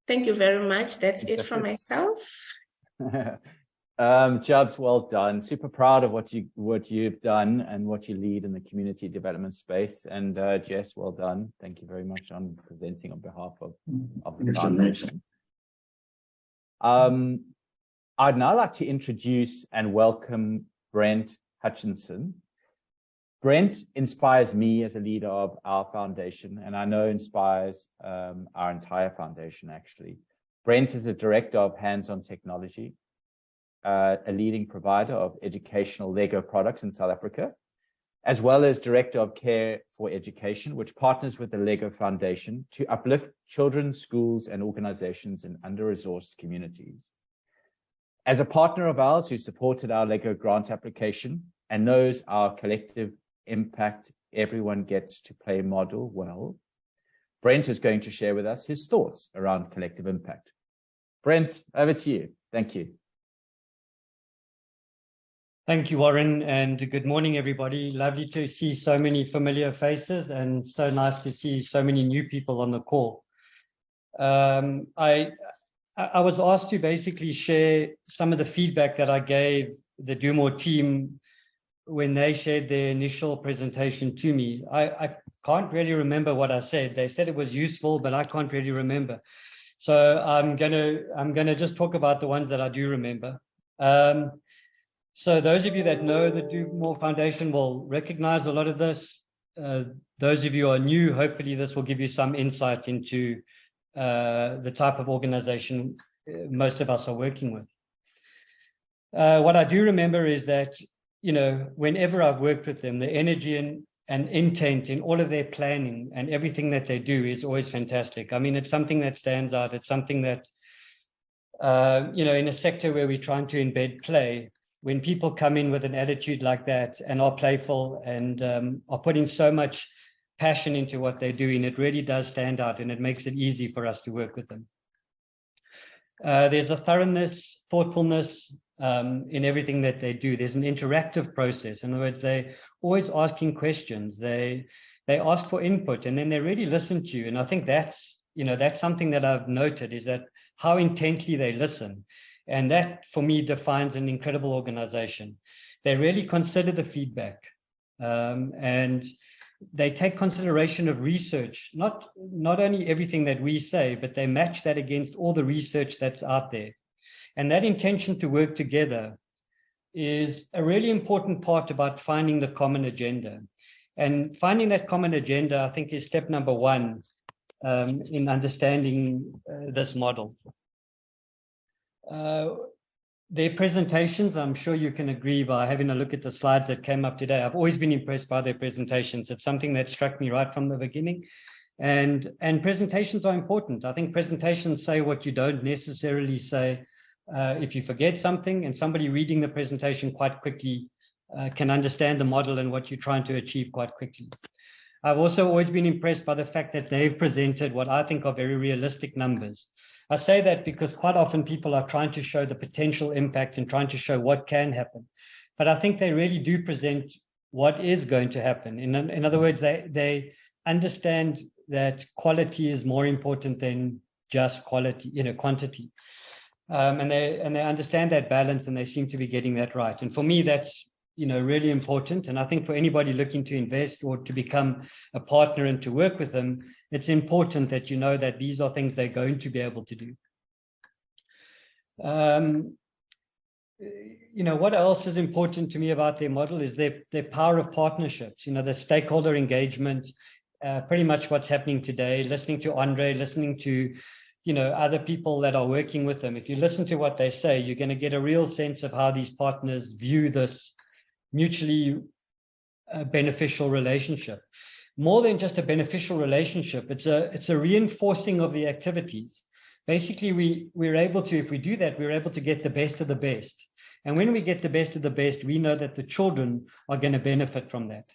Thank you very much. That's it from myself. Jabs, well done. Super proud of what you've done and what you lead in the community development space. And Jess, well done. Thank you very much on presenting on behalf of the foundation. I'd now like to introduce and welcome Brent Hutcheson. Brent inspires me as a leader of our foundation, and I know inspires our entire foundation, actually. Brent is a director of Hands-On Technology, a leading provider of educational Lego products in South Africa, as well as Director of Care for Education, which partners with the Lego Foundation to uplift children, schools, and organizations in under-resourced communities. As a partner of ours who supported our Lego grant application and knows our collective impact everyone gets to play model well, Brent is going to share with us his thoughts around collective impact. Brent, over to you. Thank you. Thank you, Warren, and good morning, everybody. Lovely to see so many familiar faces and so nice to see so many new people on the call. I was asked to basically share some of the feedback that I gave the Dumo team when they shared their initial presentation to me. I can't really remember what I said. They said it was useful, but I can't really remember. So I'm gonna just talk about the ones that I do remember. So those of you that know the Dumo Foundation will recognize a lot of this. Those of you who are new, hopefully this will give you some insight into the type of organization most of us are working with. What I do remember is that, whenever I've worked with them, the energy and intent in all of their planning and everything that they do is always fantastic. I mean, it's something that stands out. It's something that, in a sector where we're trying to embed play, when people come in with an attitude like that and are playful and are putting so much passion into what they're doing, it really does stand out and it makes it easy for us to work with them. There's a thoroughness, thoughtfulness in everything that they do. There's an interactive process. In other words, they're always asking questions. They ask for input and then they really listen to you. And I think that's something that I've noted, is that how intently they listen. And that, for me, defines an incredible organization. They really consider the feedback and they take consideration of research, not only everything that we say, but they match that against all the research that's out there. And that intention to work together is a really important part about finding the common agenda. And finding that common agenda, I think, is step number one in understanding this model. Their presentations, I'm sure you can agree by having a look at the slides that came up today. I've always been impressed by their presentations. It's something that struck me right from the beginning. And presentations are important. I think presentations say what you don't necessarily say. If you forget something, and somebody reading the presentation quite quickly can understand the model and what you're trying to achieve quite quickly. I've also always been impressed by the fact that they've presented what I think are very realistic numbers. I say that because quite often people are trying to show the potential impact and trying to show what can happen. But I think they really do present what is going to happen. In other words, they understand that quality is more important than just quality, quantity. And they understand that balance, and they seem to be getting that right. And for me, that's really important. And I think for anybody looking to invest or to become a partner and to work with them, it's important that you know that these are things they're going to be able to do. what else is important to me about their model is their power of partnerships, the stakeholder engagement, pretty much what's happening today, listening to Andre, listening to, other people that are working with them. If you listen to what they say, you're going to get a real sense of how these partners view this mutually beneficial relationship. More than just a beneficial relationship, it's a reinforcing of the activities. Basically, we're able to, if we do that, we're able to get the best of the best. And when we get the best of the best, we know that the children are going to benefit from that.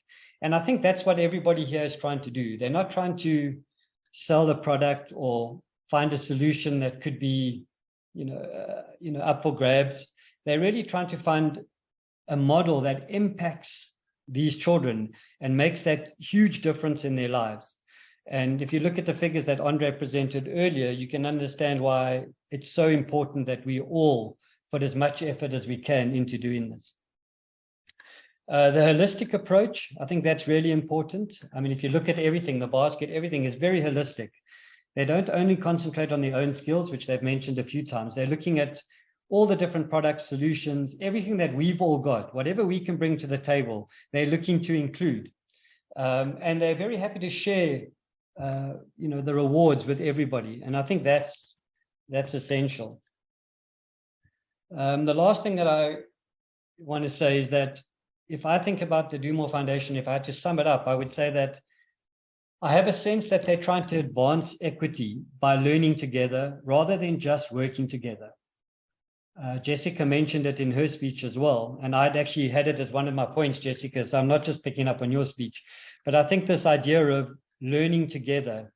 And I think that's what everybody here is trying to do. They're not trying to sell the product or find a solution that could be, up for grabs. They're really trying to find a model that impacts these children and makes that huge difference in their lives. And if you look at the figures that Andre presented earlier, you can understand why it's so important that we all put as much effort as we can into doing this. The holistic approach, I think that's really important. I mean, if you look at everything, the basket, everything is very holistic. They don't only concentrate on their own skills, which they've mentioned a few times. They're looking at all the different products, solutions, everything that we've all got, whatever we can bring to the table, they're looking to include. And they're very happy to share, the rewards with everybody. And I think that's essential. The last thing that I want to say is that if I think about the Do More Foundation, if I had to sum it up, I would say that I have a sense that they're trying to advance equity by learning together rather than just working together. Jessica mentioned it in her speech as well, and I'd actually had it as one of my points, Jessica, so I'm not just picking up on your speech, but I think this idea of learning together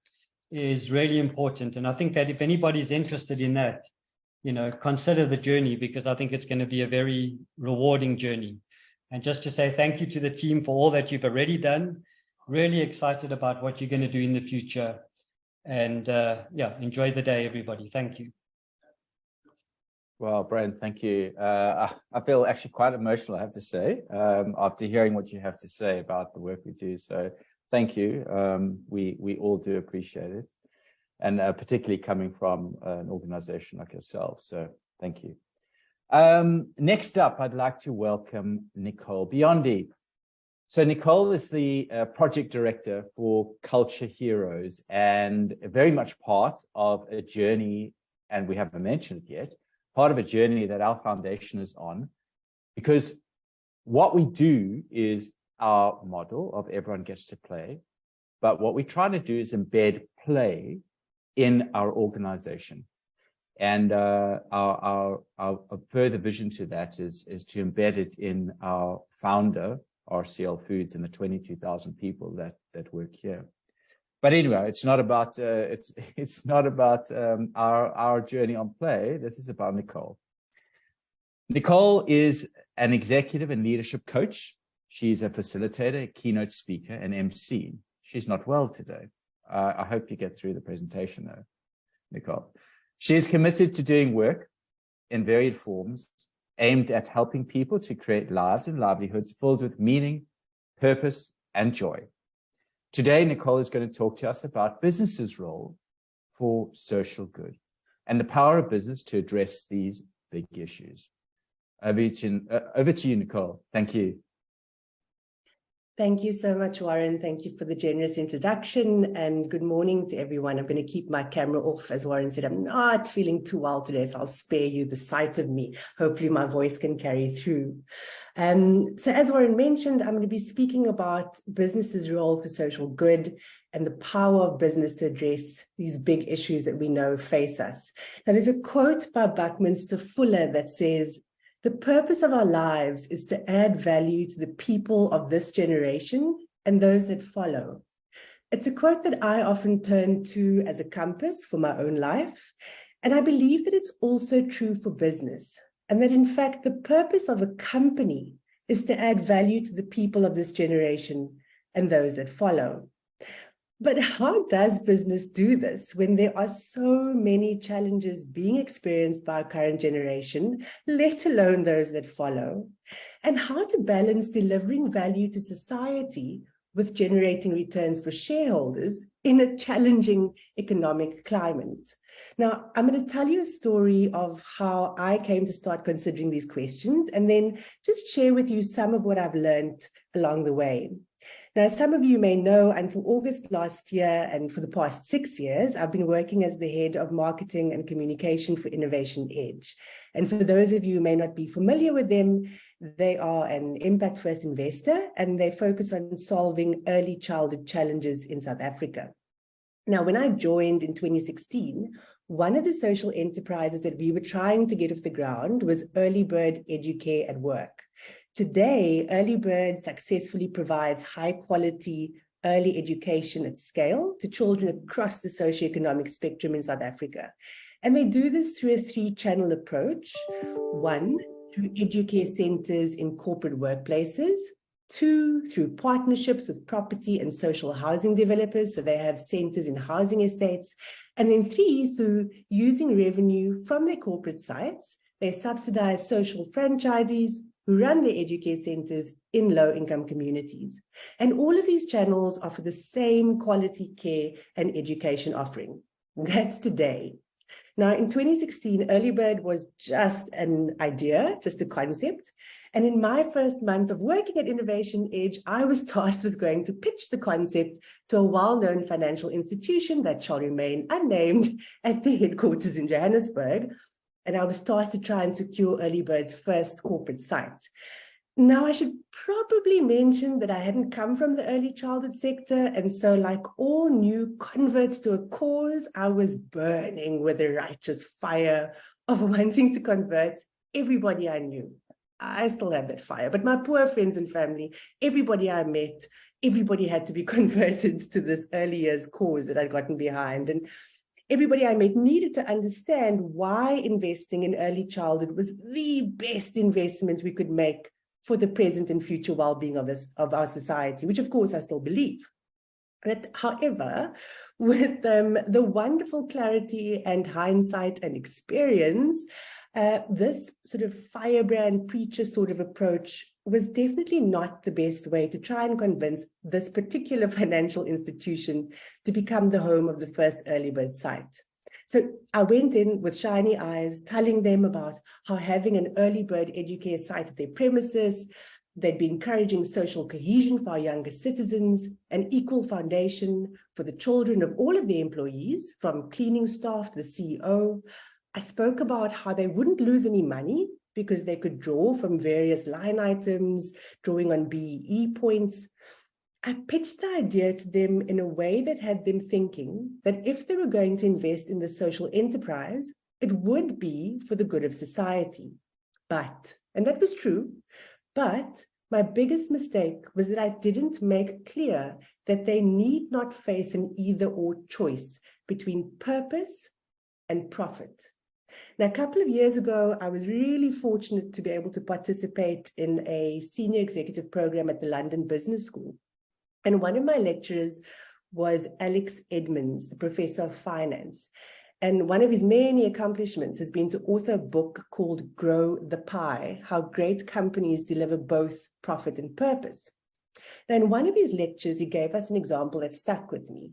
is really important. And I think that if anybody's interested in that, consider the journey, because I think it's going to be a very rewarding journey. And just to say thank you to the team for all that you've already done. Really excited about what you're going to do in the future. And enjoy the day, everybody. Thank you. Well, Brent, thank you. I feel actually quite emotional, I have to say, after hearing what you have to say about the work we do. So thank you. We all do appreciate it. And particularly coming from an organization like yourself. So thank you. Next up, I'd like to welcome Nicole Biondi. So Nicole is the project director for Culture Heroes and very much part of a journey, and we haven't mentioned it yet, part of a journey that our foundation is on, because what we do is our model of everyone gets to play, but what we're trying to do is embed play in our organization. And our further vision to that is to embed it in our founder, RCL Foods, and the 22,000 people that work here. But anyway, it's not about it's not about our journey on play. This is about Nicole. Nicole is an executive and leadership coach. She's a facilitator, a keynote speaker, and MC. She's not well today. I hope you get through the presentation though, Nicole. She is committed to doing work in varied forms aimed at helping people to create lives and livelihoods filled with meaning, purpose, and joy. Today, Nicole is going to talk to us about business's role for social good and the power of business to address these big issues. Over to you, Nicole. Thank you. Thank you so much, Warren. Thank you for the generous introduction, and good morning to everyone. I'm going to keep my camera off. As Warren said, I'm not feeling too well today, so I'll spare you the sight of me. Hopefully my voice can carry through. So as Warren mentioned, I'm going to be speaking about business's role for social good and the power of business to address these big issues that we know face us. Now, there's a quote by Buckminster Fuller that says, "The purpose of our lives is to add value to the people of this generation and those that follow." It's a quote that I often turn to as a compass for my own life. And I believe that it's also true for business, and that in fact, the purpose of a company is to add value to the people of this generation and those that follow. But how does business do this when there are so many challenges being experienced by our current generation, let alone those that follow? And how to balance delivering value to society with generating returns for shareholders in a challenging economic climate? Now, I'm going to tell you a story of how I came to start considering these questions, and then just share with you some of what I've learned along the way. Now, some of you may know, until August last year, and for the past 6 years, I've been working as the head of marketing and communication for Innovation Edge. And for those of you who may not be familiar with them, they are an impact-first investor, and they focus on solving early childhood challenges in South Africa. Now, when I joined in 2016, one of the social enterprises that we were trying to get off the ground was Early Bird Educare at Work. Today, Early Bird successfully provides high-quality early education at scale to children across the socioeconomic spectrum in South Africa. And they do this through a 3-channel approach. 1, through educare centers in corporate workplaces. 2, through partnerships with property and social housing developers, so they have centers in housing estates. And then 3, through using revenue from their corporate sites. They subsidize social franchisees who run their educare centers in low-income communities. And all of these channels offer the same quality care and education offering. That's today. Now, in 2016, Early Bird was just an idea, just a concept. And in my first month of working at Innovation Edge, I was tasked with going to pitch the concept to a well-known financial institution that shall remain unnamed at the headquarters in Johannesburg. And I was tasked to try and secure Early Bird's first corporate site. Now, I should probably mention that I hadn't come from the early childhood sector, and so like all new converts to a cause, I was burning with a righteous fire of wanting to convert everybody I knew. I still have that fire, but my poor friends and family, everybody I met, everybody had to be converted to this early years cause that I'd gotten behind. And everybody I met needed to understand why investing in early childhood was the best investment we could make for the present and future well-being of our society, which of course I still believe. But however, with the wonderful clarity and hindsight and experience, this sort of firebrand preacher sort of approach was definitely not the best way to try and convince this particular financial institution to become the home of the first Early Bird site. So I went in with shiny eyes, telling them about how having an Early Bird Educare site at their premises, they'd be encouraging social cohesion for our younger citizens, an equal foundation for the children of all of their employees, from cleaning staff to the CEO. I spoke about how they wouldn't lose any money because they could draw from various line items, drawing on BEE points. I pitched the idea to them in a way that had them thinking that if they were going to invest in the social enterprise, it would be for the good of society. But, and that was true, but my biggest mistake was that I didn't make clear that they need not face an either-or choice between purpose and profit. Now, a couple of years ago, I was really fortunate to be able to participate in a senior executive program at the London Business School. And one of my lecturers was Alex Edmonds, the professor of finance. And one of his many accomplishments has been to author a book called Grow the Pie, How Great Companies Deliver Both Profit and Purpose. Now, in one of his lectures, he gave us an example that stuck with me.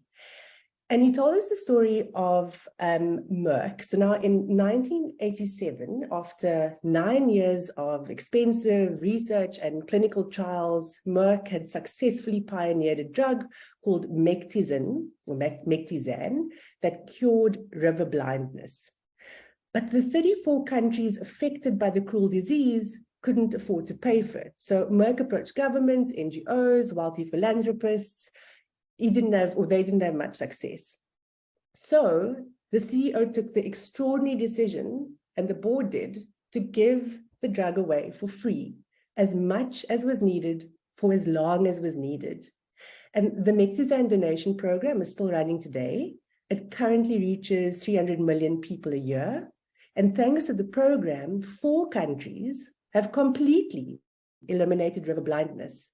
And he told us the story of Merck. So now in 1987, after 9 years of expensive research and clinical trials, Merck had successfully pioneered a drug called Mectizan that cured river blindness. But the 34 countries affected by the cruel disease couldn't afford to pay for it. So Merck approached governments, NGOs, wealthy philanthropists. They didn't have much success. So the CEO took the extraordinary decision, and the board did, to give the drug away for free, as much as was needed for as long as was needed. And the Mectizan donation program is still running today. It currently reaches 300 million people a year. And thanks to the program, 4 countries have completely eliminated river blindness.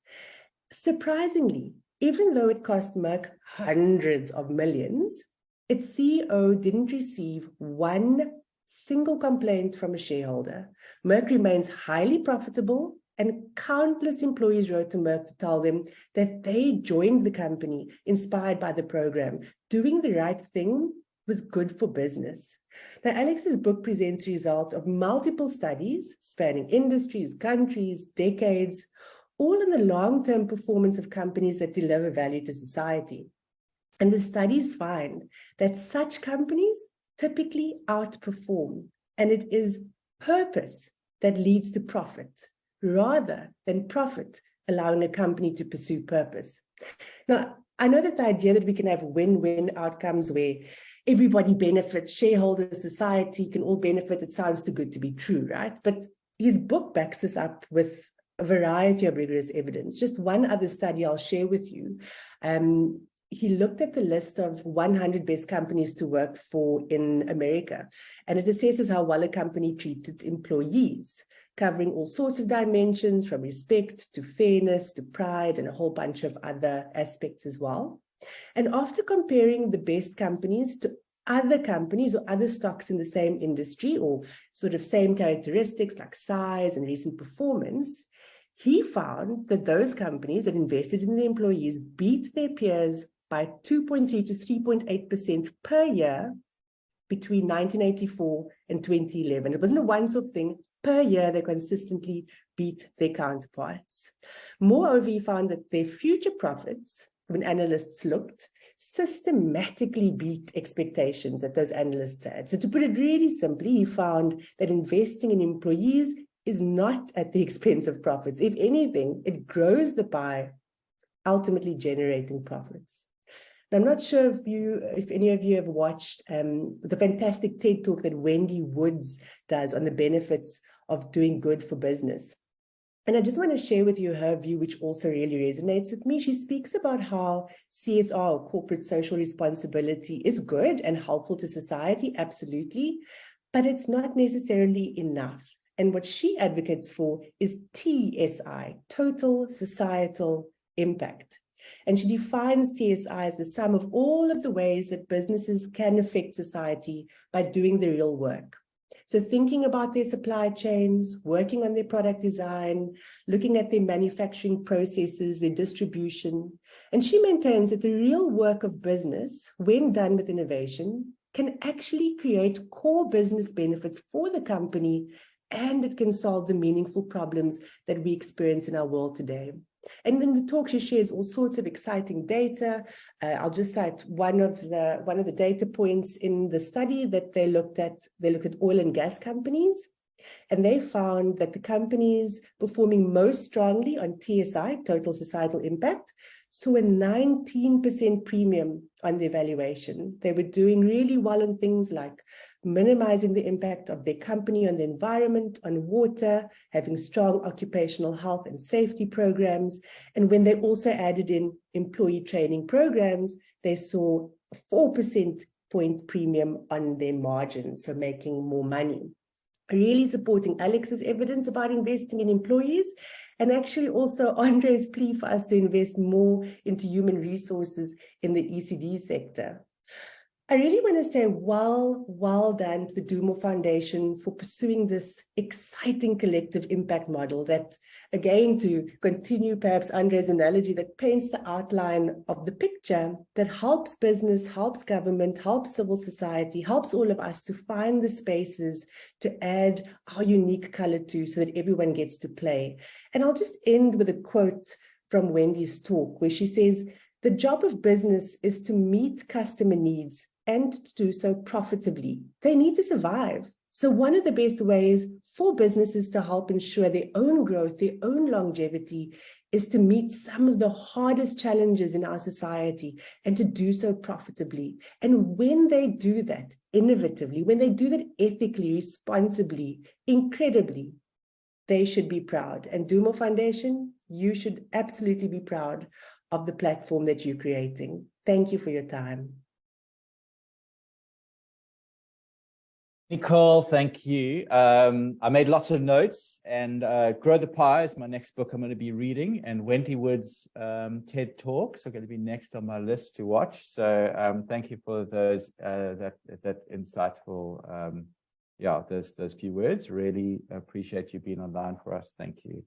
Surprisingly, even though it cost Merck hundreds of millions, its CEO didn't receive one single complaint from a shareholder. Merck remains highly profitable, and countless employees wrote to Merck to tell them that they joined the company inspired by the program, doing the right thing was good for business. Now, Alex's book presents a result of multiple studies spanning industries, countries, decades, all in the long-term performance of companies that deliver value to society. And the studies find that such companies typically outperform, and it is purpose that leads to profit, rather than profit allowing a company to pursue purpose. Now, I know that the idea that we can have win-win outcomes where everybody benefits, shareholders, society can all benefit, it sounds too good to be true, right? But his book backs this up with a variety of rigorous evidence. Just one other study I'll share with you. He looked at the list of 100 best companies to work for in America, and it assesses how well a company treats its employees, covering all sorts of dimensions from respect to fairness to pride and a whole bunch of other aspects as well. And after comparing the best companies to other companies or other stocks in the same industry or sort of same characteristics like size and recent performance, he found that those companies that invested in the employees beat their peers by 2.3 to 3.8% per year between 1984 and 2011. It wasn't a once-off thing. Per year, they consistently beat their counterparts. Moreover, he found that their future profits, when analysts looked, systematically beat expectations that those analysts had. So to put it really simply, he found that investing in employees is not at the expense of profits. If anything, it grows the pie, ultimately generating profits. Now, I'm not sure if any of you have watched the fantastic TED Talk that Wendy Woods does on the benefits of doing good for business. And I just want to share with you her view, which also really resonates with me. She speaks about how CSR, or corporate social responsibility, is good and helpful to society, absolutely, but it's not necessarily enough. And what she advocates for is TSI, total societal impact. And she defines TSI as the sum of all of the ways that businesses can affect society by doing the real work. So thinking about their supply chains, working on their product design, looking at their manufacturing processes, their distribution. And she maintains that the real work of business, when done with innovation, can actually create core business benefits for the company, and it can solve the meaningful problems that we experience in our world today. And in the talk, she shares all sorts of exciting data. I'll just cite one of the data points in the study that they looked at. They looked at oil and gas companies, and they found that the companies performing most strongly on TSI, total societal impact, saw a 19% premium on their valuation. They were doing really well on things like minimizing the impact of their company on the environment, on water, having strong occupational health and safety programs. And when they also added in employee training programs, they saw a 4% point premium on their margin, so making more money. Really supporting Alex's evidence about investing in employees, and actually also Andries' plea for us to invest more into human resources in the ECD sector. I really want to say well done to the Do More Foundation for pursuing this exciting collective impact model that, again, to continue perhaps Andries' analogy, that paints the outline of the picture that helps business, helps government, helps civil society, helps all of us to find the spaces to add our unique color to so that everyone gets to play. And I'll just end with a quote from Wendy's talk where she says, "The job of business is to meet customer needs and to do so profitably. They need to survive. So one of the best ways for businesses to help ensure their own growth, their own longevity, is to meet some of the hardest challenges in our society and to do so profitably. And when they do that innovatively, when they do that ethically, responsibly, incredibly, they should be proud. And Do More Foundation, you should absolutely be proud of the platform that you're creating. Thank you for your time." Nicole, thank you. I made lots of notes, and Grow the Pie is my next book I'm going to be reading, and Wendy Wood's TED Talks are going to be next on my list to watch. So thank you for those that insightful, those few words. Really appreciate you being online for us. Thank you.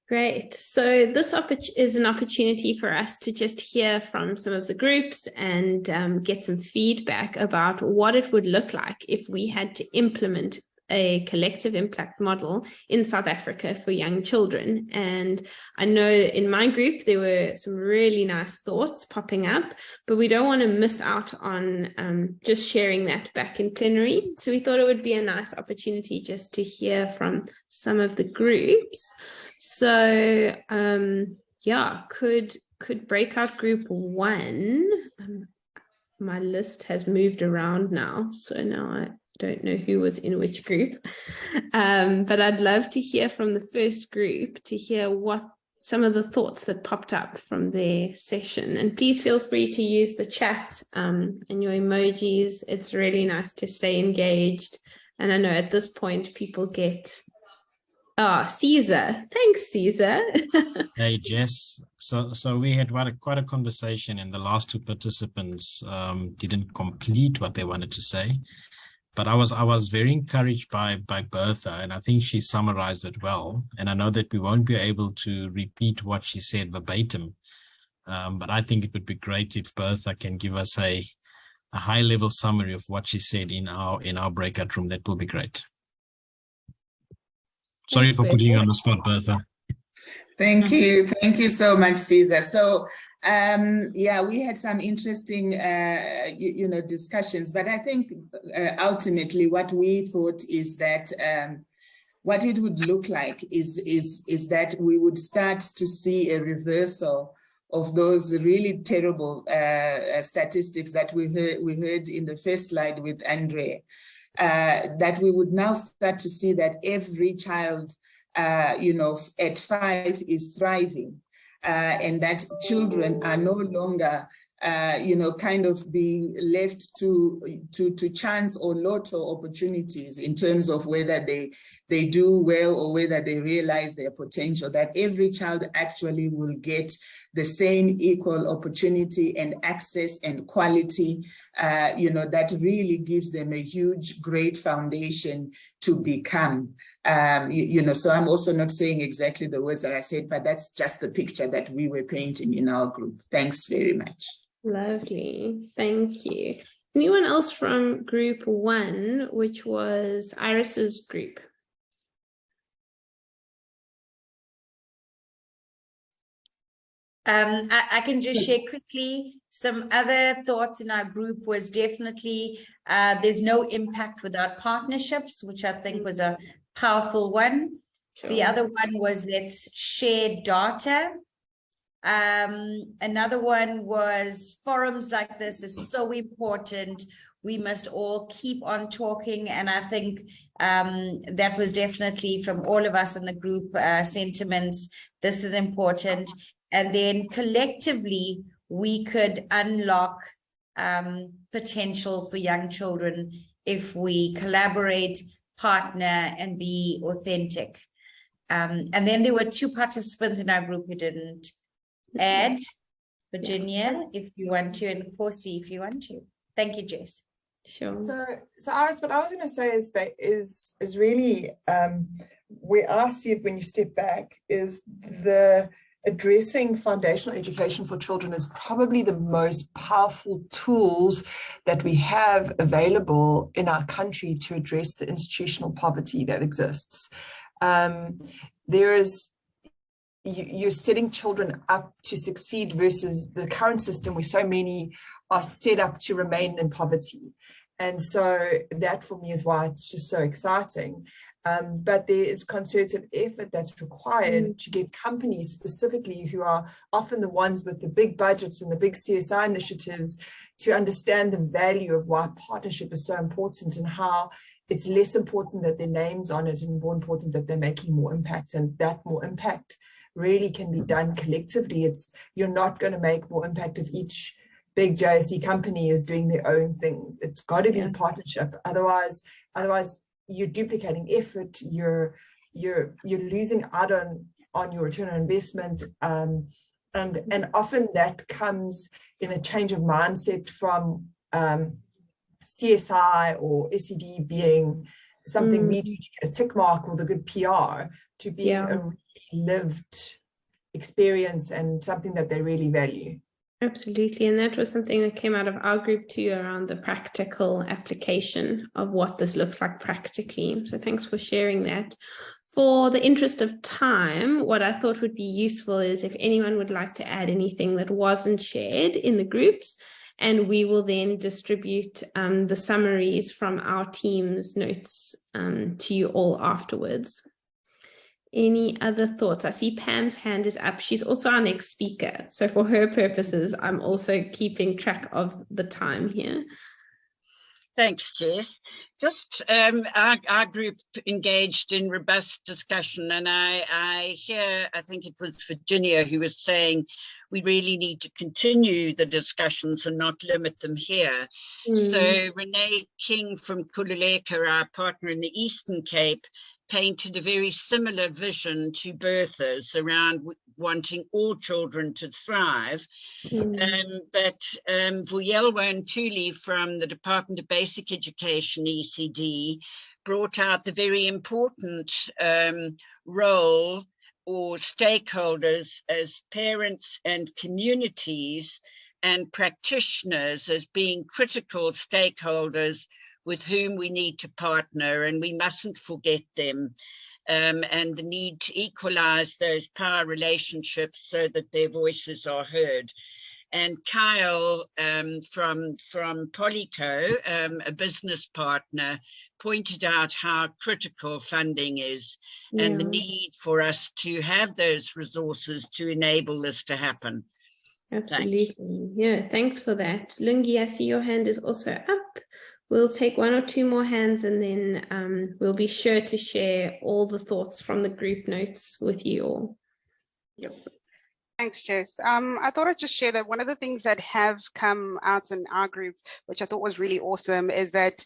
Great. So this is an opportunity for us to just hear from some of the groups and get some feedback about what it would look like if we had to implement a collective impact model in South Africa for young children. And I know in my group, there were some really nice thoughts popping up, but we don't want to miss out on just sharing that back in plenary. So we thought it would be a nice opportunity just to hear from some of the groups. So yeah, could breakout group 1, my list has moved around now, so now I don't know who was in which group, but I'd love to hear from the first group to hear what some of the thoughts that popped up from their session. And please feel free to use the chat and your emojis. It's really nice to stay engaged. And I know at this point people get, Caesar. Thanks, Caesar. Hey, Jess. So we had quite a conversation, and the last 2 participants didn't complete what they wanted to say. But I was very encouraged by Bertha, and I think she summarized it well. And I know that we won't be able to repeat what she said verbatim, but I think it would be great if Bertha can give us a high-level summary of what she said in our breakout room. That will be great. Sorry for putting you on the spot, Bertha. Thank you. Thank you so much, Caesar. So, yeah, we had some interesting, discussions, but I think ultimately what we thought is that what it would look like is that we would start to see a reversal of those really terrible statistics that we heard in the first slide with Andre. That we would now start to see that every child, at 5 is thriving, and that children are no longer, kind of being left to chance or lotto opportunities in terms of whether they do well or whether they realize their potential, that every child actually will get the same equal opportunity and access and quality, that really gives them a huge, great foundation to become. So I'm also not saying exactly the words that I said, but that's just the picture that we were painting in our group. Thanks very much. Lovely. Thank you. Anyone else from group 1, which was Iris's group? I can just share quickly some other thoughts in our group. Was definitely there's no impact without partnerships, which I think was a powerful one. Sure. The other one was let's share data. Another one was forums like this is so important. We must all keep on talking, and I think that was definitely from all of us in the group sentiments. This is important. And then collectively, we could unlock potential for young children if we collaborate, partner, and be authentic. And then there were 2 participants in our group who didn't add. Virginia, if you want to, and Corsi, if you want to. Thank you, Jess. Sure. So Iris, what I was going to say is really where I see it when you step back is the addressing foundational education for children is probably the most powerful tools that we have available in our country to address the institutional poverty that exists. You're setting children up to succeed versus the current system where so many are set up to remain in poverty. And so that for me is why it's just so exciting. But there is concerted effort that's required to get companies specifically who are often the ones with the big budgets and the big CSI initiatives to understand the value of why partnership is so important and how it's less important that their name's on it and more important that they're making more impact, and that more impact really can be done collectively. You're not going to make more impact if each big JSE company is doing their own things. It's got to be a partnership. Otherwise you're duplicating effort. You're losing out on your return on investment. And often that comes in a change of mindset from CSI or SED being something we do to get a tick mark or the good PR to being a really lived experience and something that they really value. Absolutely. And that was something that came out of our group too, around the practical application of what this looks like practically. So thanks for sharing that. For the interest of time, what I thought would be useful is if anyone would like to add anything that wasn't shared in the groups, and we will then distribute the summaries from our team's notes to you all afterwards. Any other thoughts? I see Pam's hand is up. She's also our next speaker. So for her purposes, I'm also keeping track of the time here. Thanks, Jess. Just our group engaged in robust discussion, and I think it was Virginia who was saying we really need to continue the discussions and not limit them here. So Renee King from Kululeka, our partner in the Eastern Cape, painted a very similar vision to Bertha's around wanting all children to thrive. But Vuyelwa Ntuli from the Department of Basic Education, ECD, brought out the very important role or stakeholders as parents and communities and practitioners as being critical stakeholders with whom we need to partner, and we mustn't forget them, and the need to equalize those power relationships so that their voices are heard. And Kyle from Polyco, a business partner, pointed out how critical funding is and the need for us to have those resources to enable this to happen. Absolutely. Thanks. Yeah, thanks for that. Lungi, I see your hand is also up. We'll take one or two more hands, and then we'll be sure to share all the thoughts from the group notes with you all. Yep. Thanks, Jess. I thought I'd just share that one of the things that have come out in our group, which I thought was really awesome, is that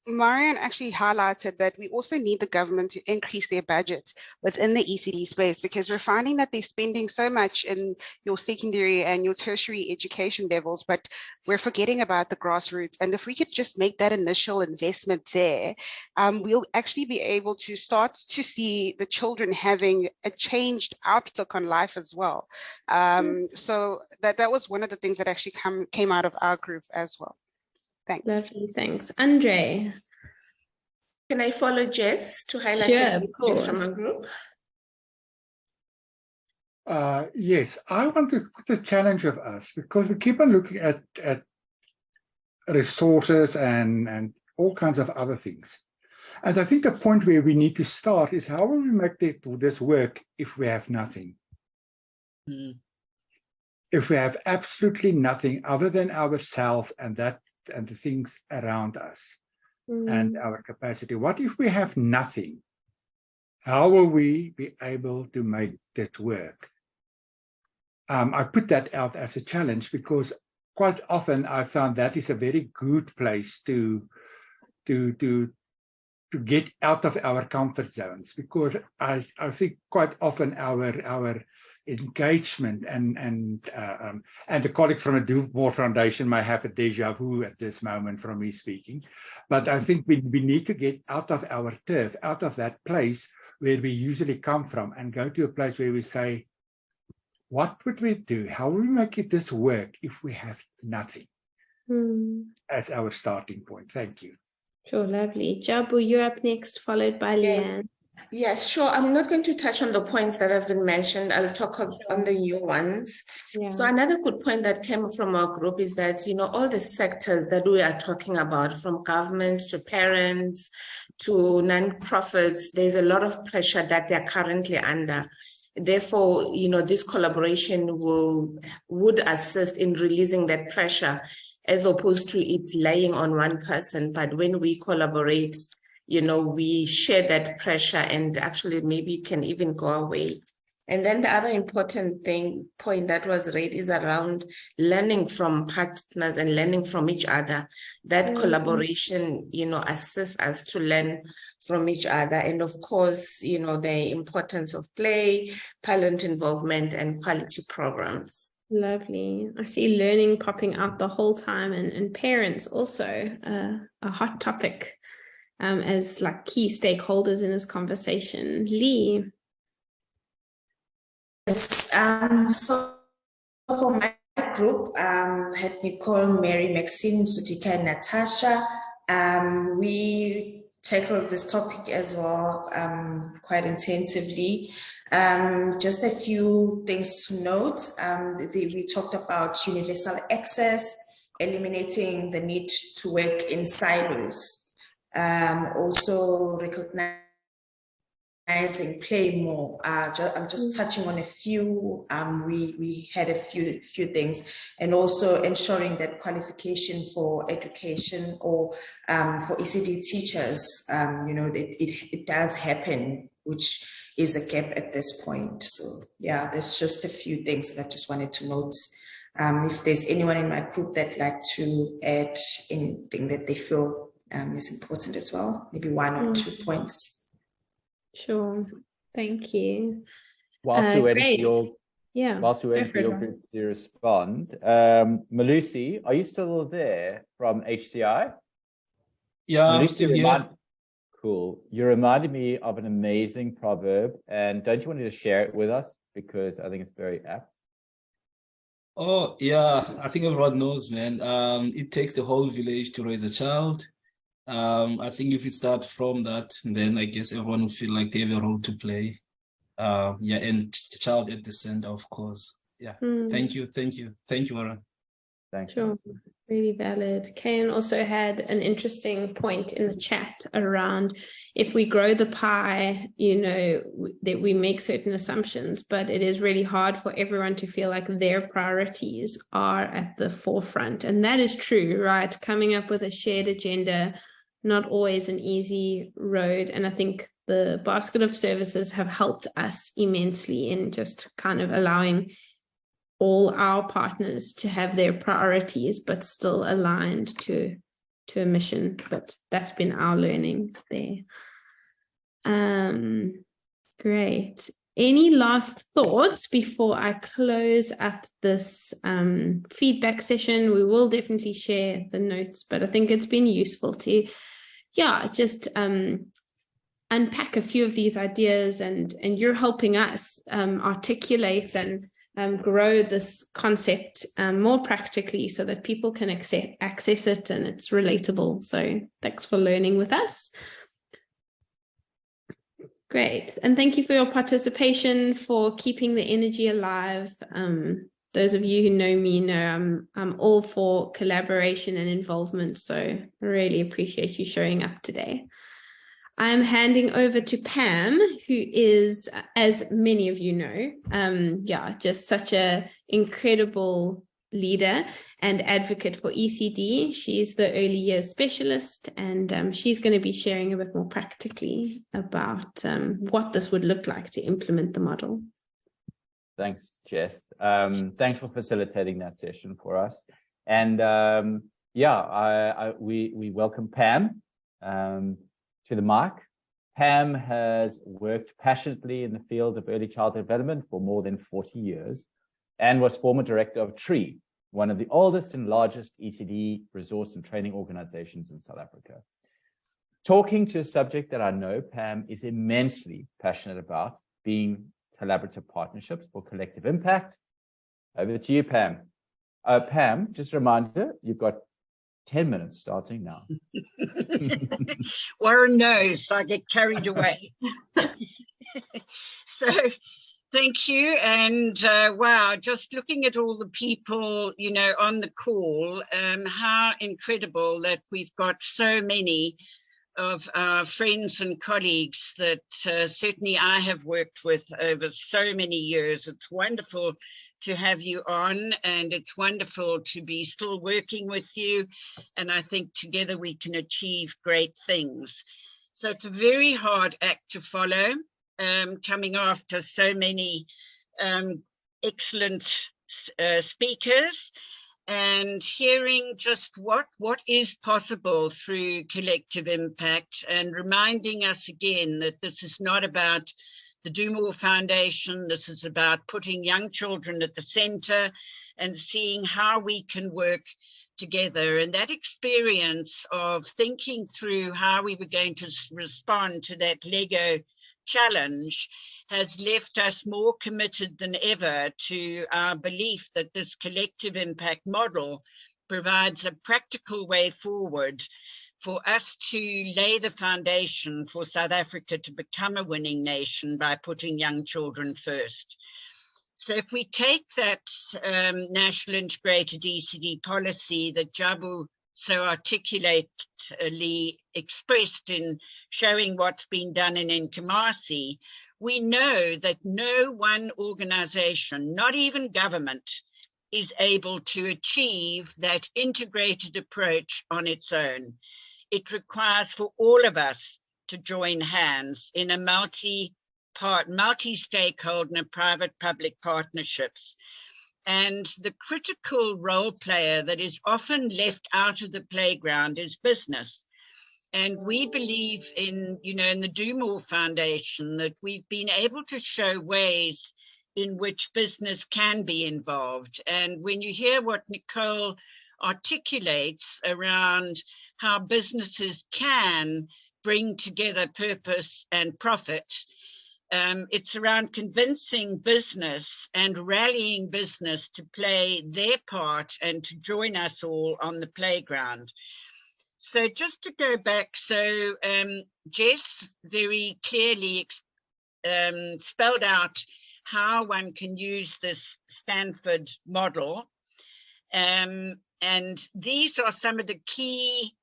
Marian actually highlighted that we also need the government to increase their budget within the ECD space, because we're finding that they're spending so much in your secondary and your tertiary education levels, but we're forgetting about the grassroots. And if we could just make that initial investment there, we'll actually be able to start to see the children having a changed outlook on life as well. So that was one of the things that actually came out of our group as well. Thanks. Lovely, thanks. Andre. Can I follow Jess to highlight from our group? Yes, I want to put the challenge of us, because we keep on looking at resources and all kinds of other things. And I think the point where we need to start is, how will we make this work if we have nothing? If we have absolutely nothing other than ourselves and the things around us and our capacity. What if we have nothing? How will we be able to make that work? I put that out as a challenge, because quite often I found that is a very good place to get out of our comfort zones, because I think quite often our engagement and the colleagues from the Do More Foundation may have a deja vu at this moment from me speaking, but I think we need to get out of our turf, out of that place where we usually come from, and go to a place where we say, what would we do? How will we make this work if we have nothing as our starting point? Thank you. Sure, lovely. Jabu, you're up next, followed by Leanne. Yes, sure. I'm not going to touch on the points that have been mentioned. I'll talk on the new ones. So another good point that came from our group is that, all the sectors that we are talking about, from government to parents to non-profits, there's a lot of pressure that they're currently under. Therefore, this collaboration would assist in releasing that pressure, as opposed to it's laying on one person. But when we collaborate, we share that pressure, and actually maybe it can even go away. And then the other important point that was raised is around learning from partners and learning from each other. That collaboration, assists us to learn from each other. And of course, the importance of play, parent involvement, and quality programs. Lovely. I see learning popping up the whole time, and parents also a hot topic as like key stakeholders in this conversation. Lee. So for my group, had Nicole, Mary, Maxine, Sutika, and Natasha. We tackled this topic as well quite intensively. Just a few things to note. We talked about universal access, eliminating the need to work in silos. Also recognizing play more. I'm just touching on a few. We had a few things, and also ensuring that qualification for education or for ECD teachers, you know, it does happen, which is a gap at this point. So yeah, there's just a few things that I just wanted to note. If there's anyone in my group that'd like to add anything that they feel is important as well, maybe 1 or 2 points. Sure, thank you. Whilst we're waiting for whilst we're waiting for your group to respond, Malusi, are you still there from HCI? Yeah, Malusi, I'm still here. Cool. You reminded me of an amazing proverb, and don't you want to just share it with us, because I think it's very apt? Oh yeah, I think everyone knows, man. It takes the whole village to raise a child. I think if it starts from that, then I guess everyone will feel like they have a role to play. Yeah, and the child at the center, of course. Yeah. Thank you, Warren. Thanks. Sure, really valid. Kayan also had an interesting point in the chat around if we grow the pie, you know, that we make certain assumptions, but it is really hard for everyone to feel like their priorities are at the forefront. And that is true, right? Coming up with a shared agenda, not always an easy road. And I think the basket of services have helped us immensely in just kind of allowing all our partners to have their priorities, but still aligned to a mission. But that's been our learning there. Great. Any last thoughts before I close up this feedback session? We will definitely share the notes, but I think it's been useful to, just unpack a few of these ideas, and you're helping us articulate and grow this concept more practically so that people can access it and it's relatable. So thanks for learning with us. Great. And thank you for your participation, for keeping the energy alive. Those of you who know me know I'm all for collaboration and involvement. So I really appreciate you showing up today. I'm handing over to Pam, who is, as many of you know, just such an incredible leader and advocate for ECD. She's the early years specialist, and she's going to be sharing a bit more practically about what this would look like to implement the model. Thanks, Jess. Thanks for facilitating that session for us. And we welcome Pam to the mic. Pam has worked passionately in the field of early childhood development for more than 40 years and was former director of TREE, one of the oldest and largest ECD resource and training organizations in South Africa. Talking to a subject that I know Pam is immensely passionate about, being collaborative partnerships for collective impact. Over to you, Pam. Pam, just a reminder, you've got 10 minutes starting now. Warren knows I get carried away. So thank you. And wow, just looking at all the people, you know, on the call, how incredible that we've got so many of our friends and colleagues that certainly I have worked with over so many years. It's wonderful to have you on, and it's wonderful to be still working with you. And I think together we can achieve great things. So it's a very hard act to follow, coming after so many excellent speakers, and hearing just what is possible through collective impact, and reminding us again that this is not about the Do More Foundation. This is about putting young children at the center and seeing how we can work together. And that experience of thinking through how we were going to respond to that Lego challenge has left us more committed than ever to our belief that this collective impact model provides a practical way forward for us to lay the foundation for South Africa to become a winning nation by putting young children first. So if we take that national integrated ECD policy that Jabu so articulately expressed in showing what's been done in Nkomasi, we know that no one organization, not even government, is able to achieve that integrated approach on its own. It requires for all of us to join hands in a multi-stakeholder and private-public partnerships. And the critical role player that is often left out of the playground is business. And we believe in, in the Do More Foundation that we've been able to show ways in which business can be involved. And when you hear what Nicole articulates around how businesses can bring together purpose and profit, it's around convincing business and rallying business to play their part and to join us all on the playground. So just to go back, so Jess very clearly spelled out how one can use this Stanford model. And these are some of the key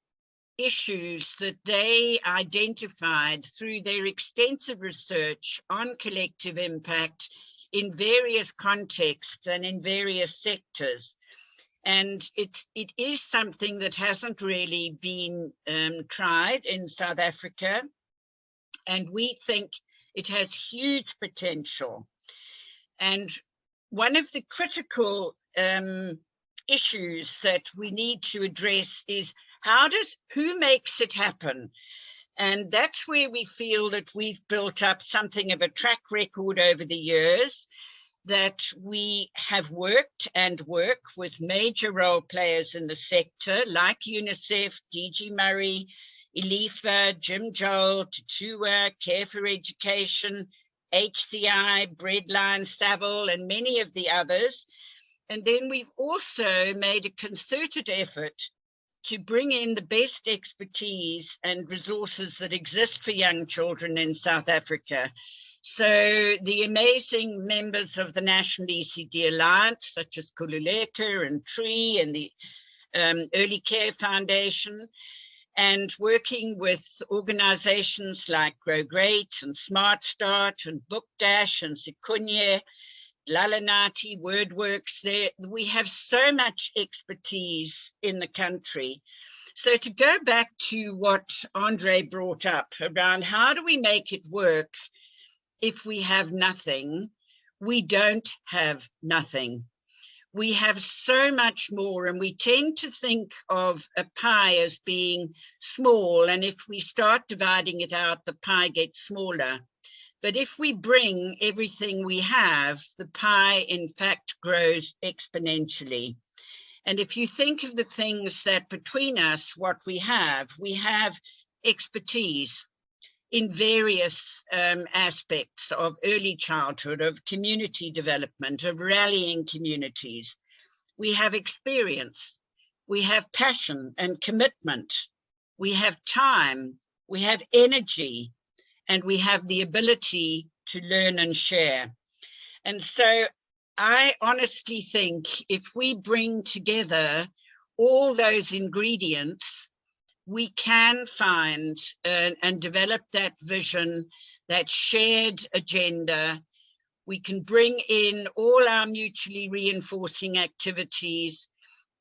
issues that they identified through their extensive research on collective impact in various contexts and in various sectors. And it is something that hasn't really been tried in South Africa. And we think it has huge potential. And one of the critical issues that we need to address is who makes it happen? And that's where we feel that we've built up something of a track record over the years, that we have worked and work with major role players in the sector like UNICEF, DG Murray, ILIFA, Jim Joel, Tutua, Care for Education, HCI, Breadline, Savile, and many of the others. And then we've also made a concerted effort to bring in the best expertise and resources that exist for young children in South Africa. So the amazing members of the National ECD Alliance, such as Kululeka and Tree and the Early Care Foundation, and working with organizations like Grow Great and Smart Start and Book Dash and Sikunye, Lalanati, WordWorks, there we have so much expertise in the country. So to go back to what Andre brought up around how do we make it work if we have nothing, we don't have nothing. We have so much more, and we tend to think of a pie as being small, and if we start dividing it out, the pie gets smaller. But if we bring everything we have, the pie, in fact, grows exponentially. And if you think of the things that between us, what we have expertise in various aspects of early childhood, of community development, of rallying communities. We have experience, we have passion and commitment, we have time, we have energy, and we have the ability to learn and share. And so I honestly think if we bring together all those ingredients, we can find and develop that vision, that shared agenda. We can bring in all our mutually reinforcing activities.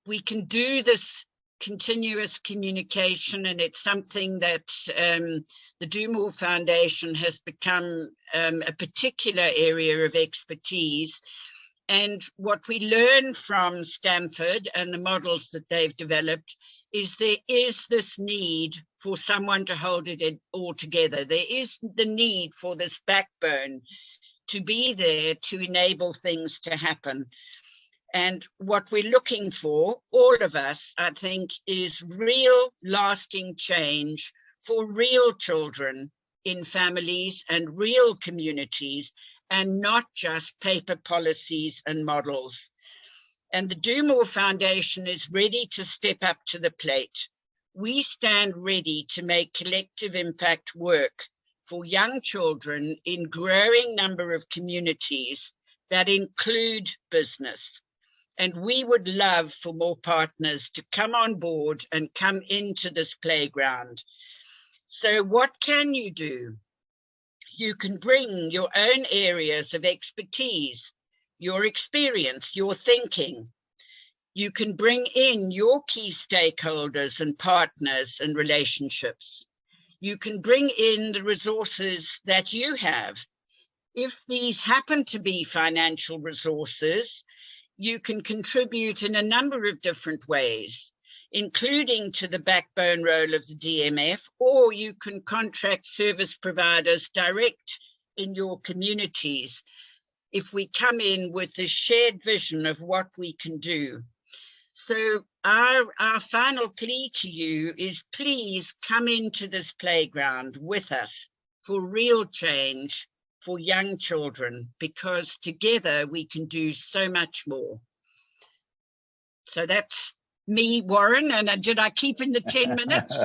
We can do this continuous communication, and it's something that the Do More Foundation has become a particular area of expertise. And what we learn from Stanford and the models that they've developed is there is this need for someone to hold it all together. There is the need for this backbone to be there to enable things to happen. And what we're looking for, all of us, I think, is real lasting change for real children in families and real communities, and not just paper policies and models. And the Do More Foundation is ready to step up to the plate. We stand ready to make collective impact work for young children in growing number of communities that include business. And we would love for more partners to come on board and come into this playground. So what can you do? You can bring your own areas of expertise, your experience, your thinking. You can bring in your key stakeholders and partners and relationships. You can bring in the resources that you have. If these happen to be financial resources, you can contribute in a number of different ways, including to the backbone role of the DMF, or you can contract service providers direct in your communities if we come in with a shared vision of what we can do. So our final plea to you is, please come into this playground with us for real change for young children, because together we can do so much more. So that's me, Warren, and did I keep in the 10 minutes?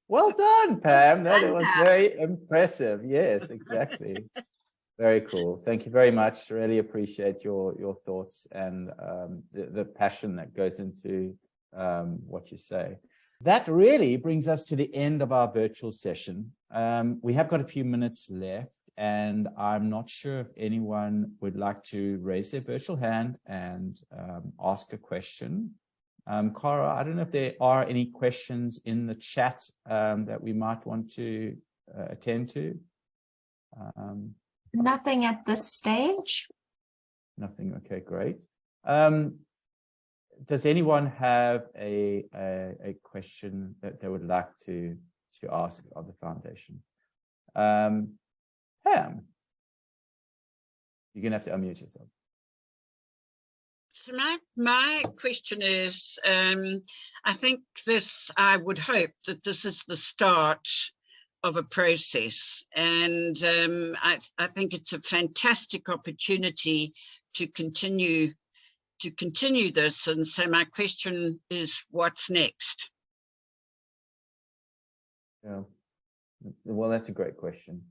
Well done, Pam. That was very impressive. Yes, exactly. Very cool. Thank you very much. Really appreciate your thoughts and the passion that goes into what you say. That really brings us to the end of our virtual session. We have got a few minutes left, and I'm not sure if anyone would like to raise their virtual hand and ask a question. Cara, I don't know if there are any questions in the chat that we might want to attend to. Nothing at this stage. Nothing. Okay, great. Does anyone have a question that they would like to ask of the foundation? Pam, you're gonna have to unmute yourself. So my question is, I think I would hope that this is the start of a process, and I think it's a fantastic opportunity to continue this. And so my question is, what's next? Yeah, well, that's a great question,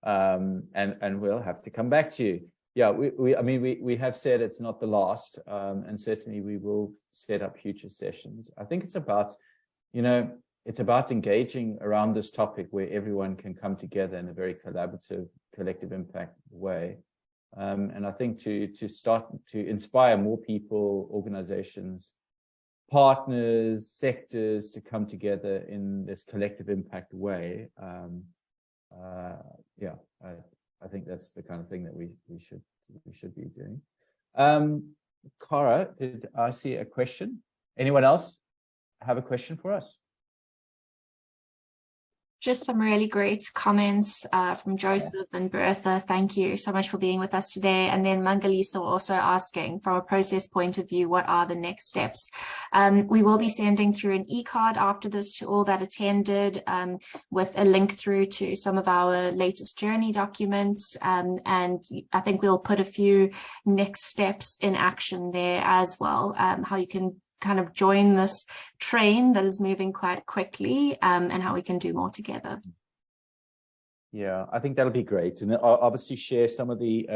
and we'll have to come back to you. Yeah, we have said it's not the last, and certainly we will set up future sessions. I think it's about, it's about engaging around this topic where everyone can come together in a very collaborative, collective impact way. And I think to start to inspire more people, organizations, partners, sectors to come together in this collective impact way. I think that's the kind of thing that we should be doing. Cara, did I see a question? Anyone else have a question for us? Just some really great comments from Joseph and Bertha. Thank you so much for being with us today. And then Mangalisa also asking, from a process point of view, what are the next steps? We will be sending through an e-card after this to all that attended, with a link through to some of our latest journey documents. And I think we'll put a few next steps in action there as well, how you can kind of join this train that is moving quite quickly, and how we can do more together. Yeah, I think that'll be great. And I'll obviously share some of the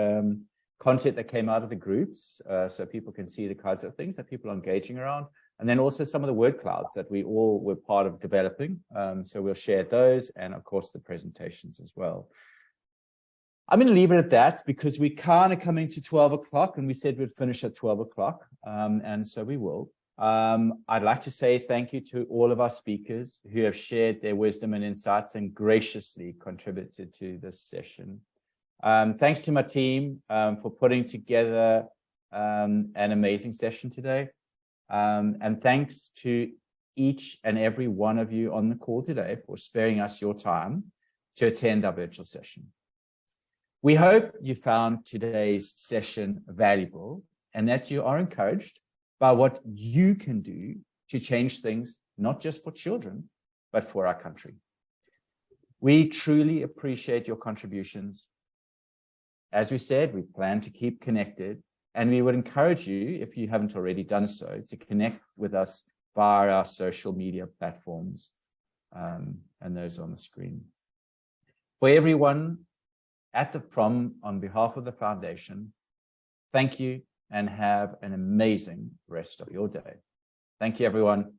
content that came out of the groups, so people can see the kinds of things that people are engaging around. And then also some of the word clouds that we all were part of developing. So we'll share those, and of course the presentations as well. I'm going to leave it at that because we kind of coming to 12 o'clock, and we said we'd finish at 12 o'clock. And so we will. I'd like to say thank you to all of our speakers who have shared their wisdom and insights and graciously contributed to this session. Thanks to my team for putting together an amazing session today. And thanks to each and every one of you on the call today for sparing us your time to attend our virtual session. We hope you found today's session valuable and that you are encouraged by what you can do to change things, not just for children, but for our country. We truly appreciate your contributions. As we said, we plan to keep connected, and we would encourage you, if you haven't already done so, to connect with us via our social media platforms and those on the screen. For everyone at the prom, on behalf of the foundation, thank you and have an amazing rest of your day. Thank you, everyone.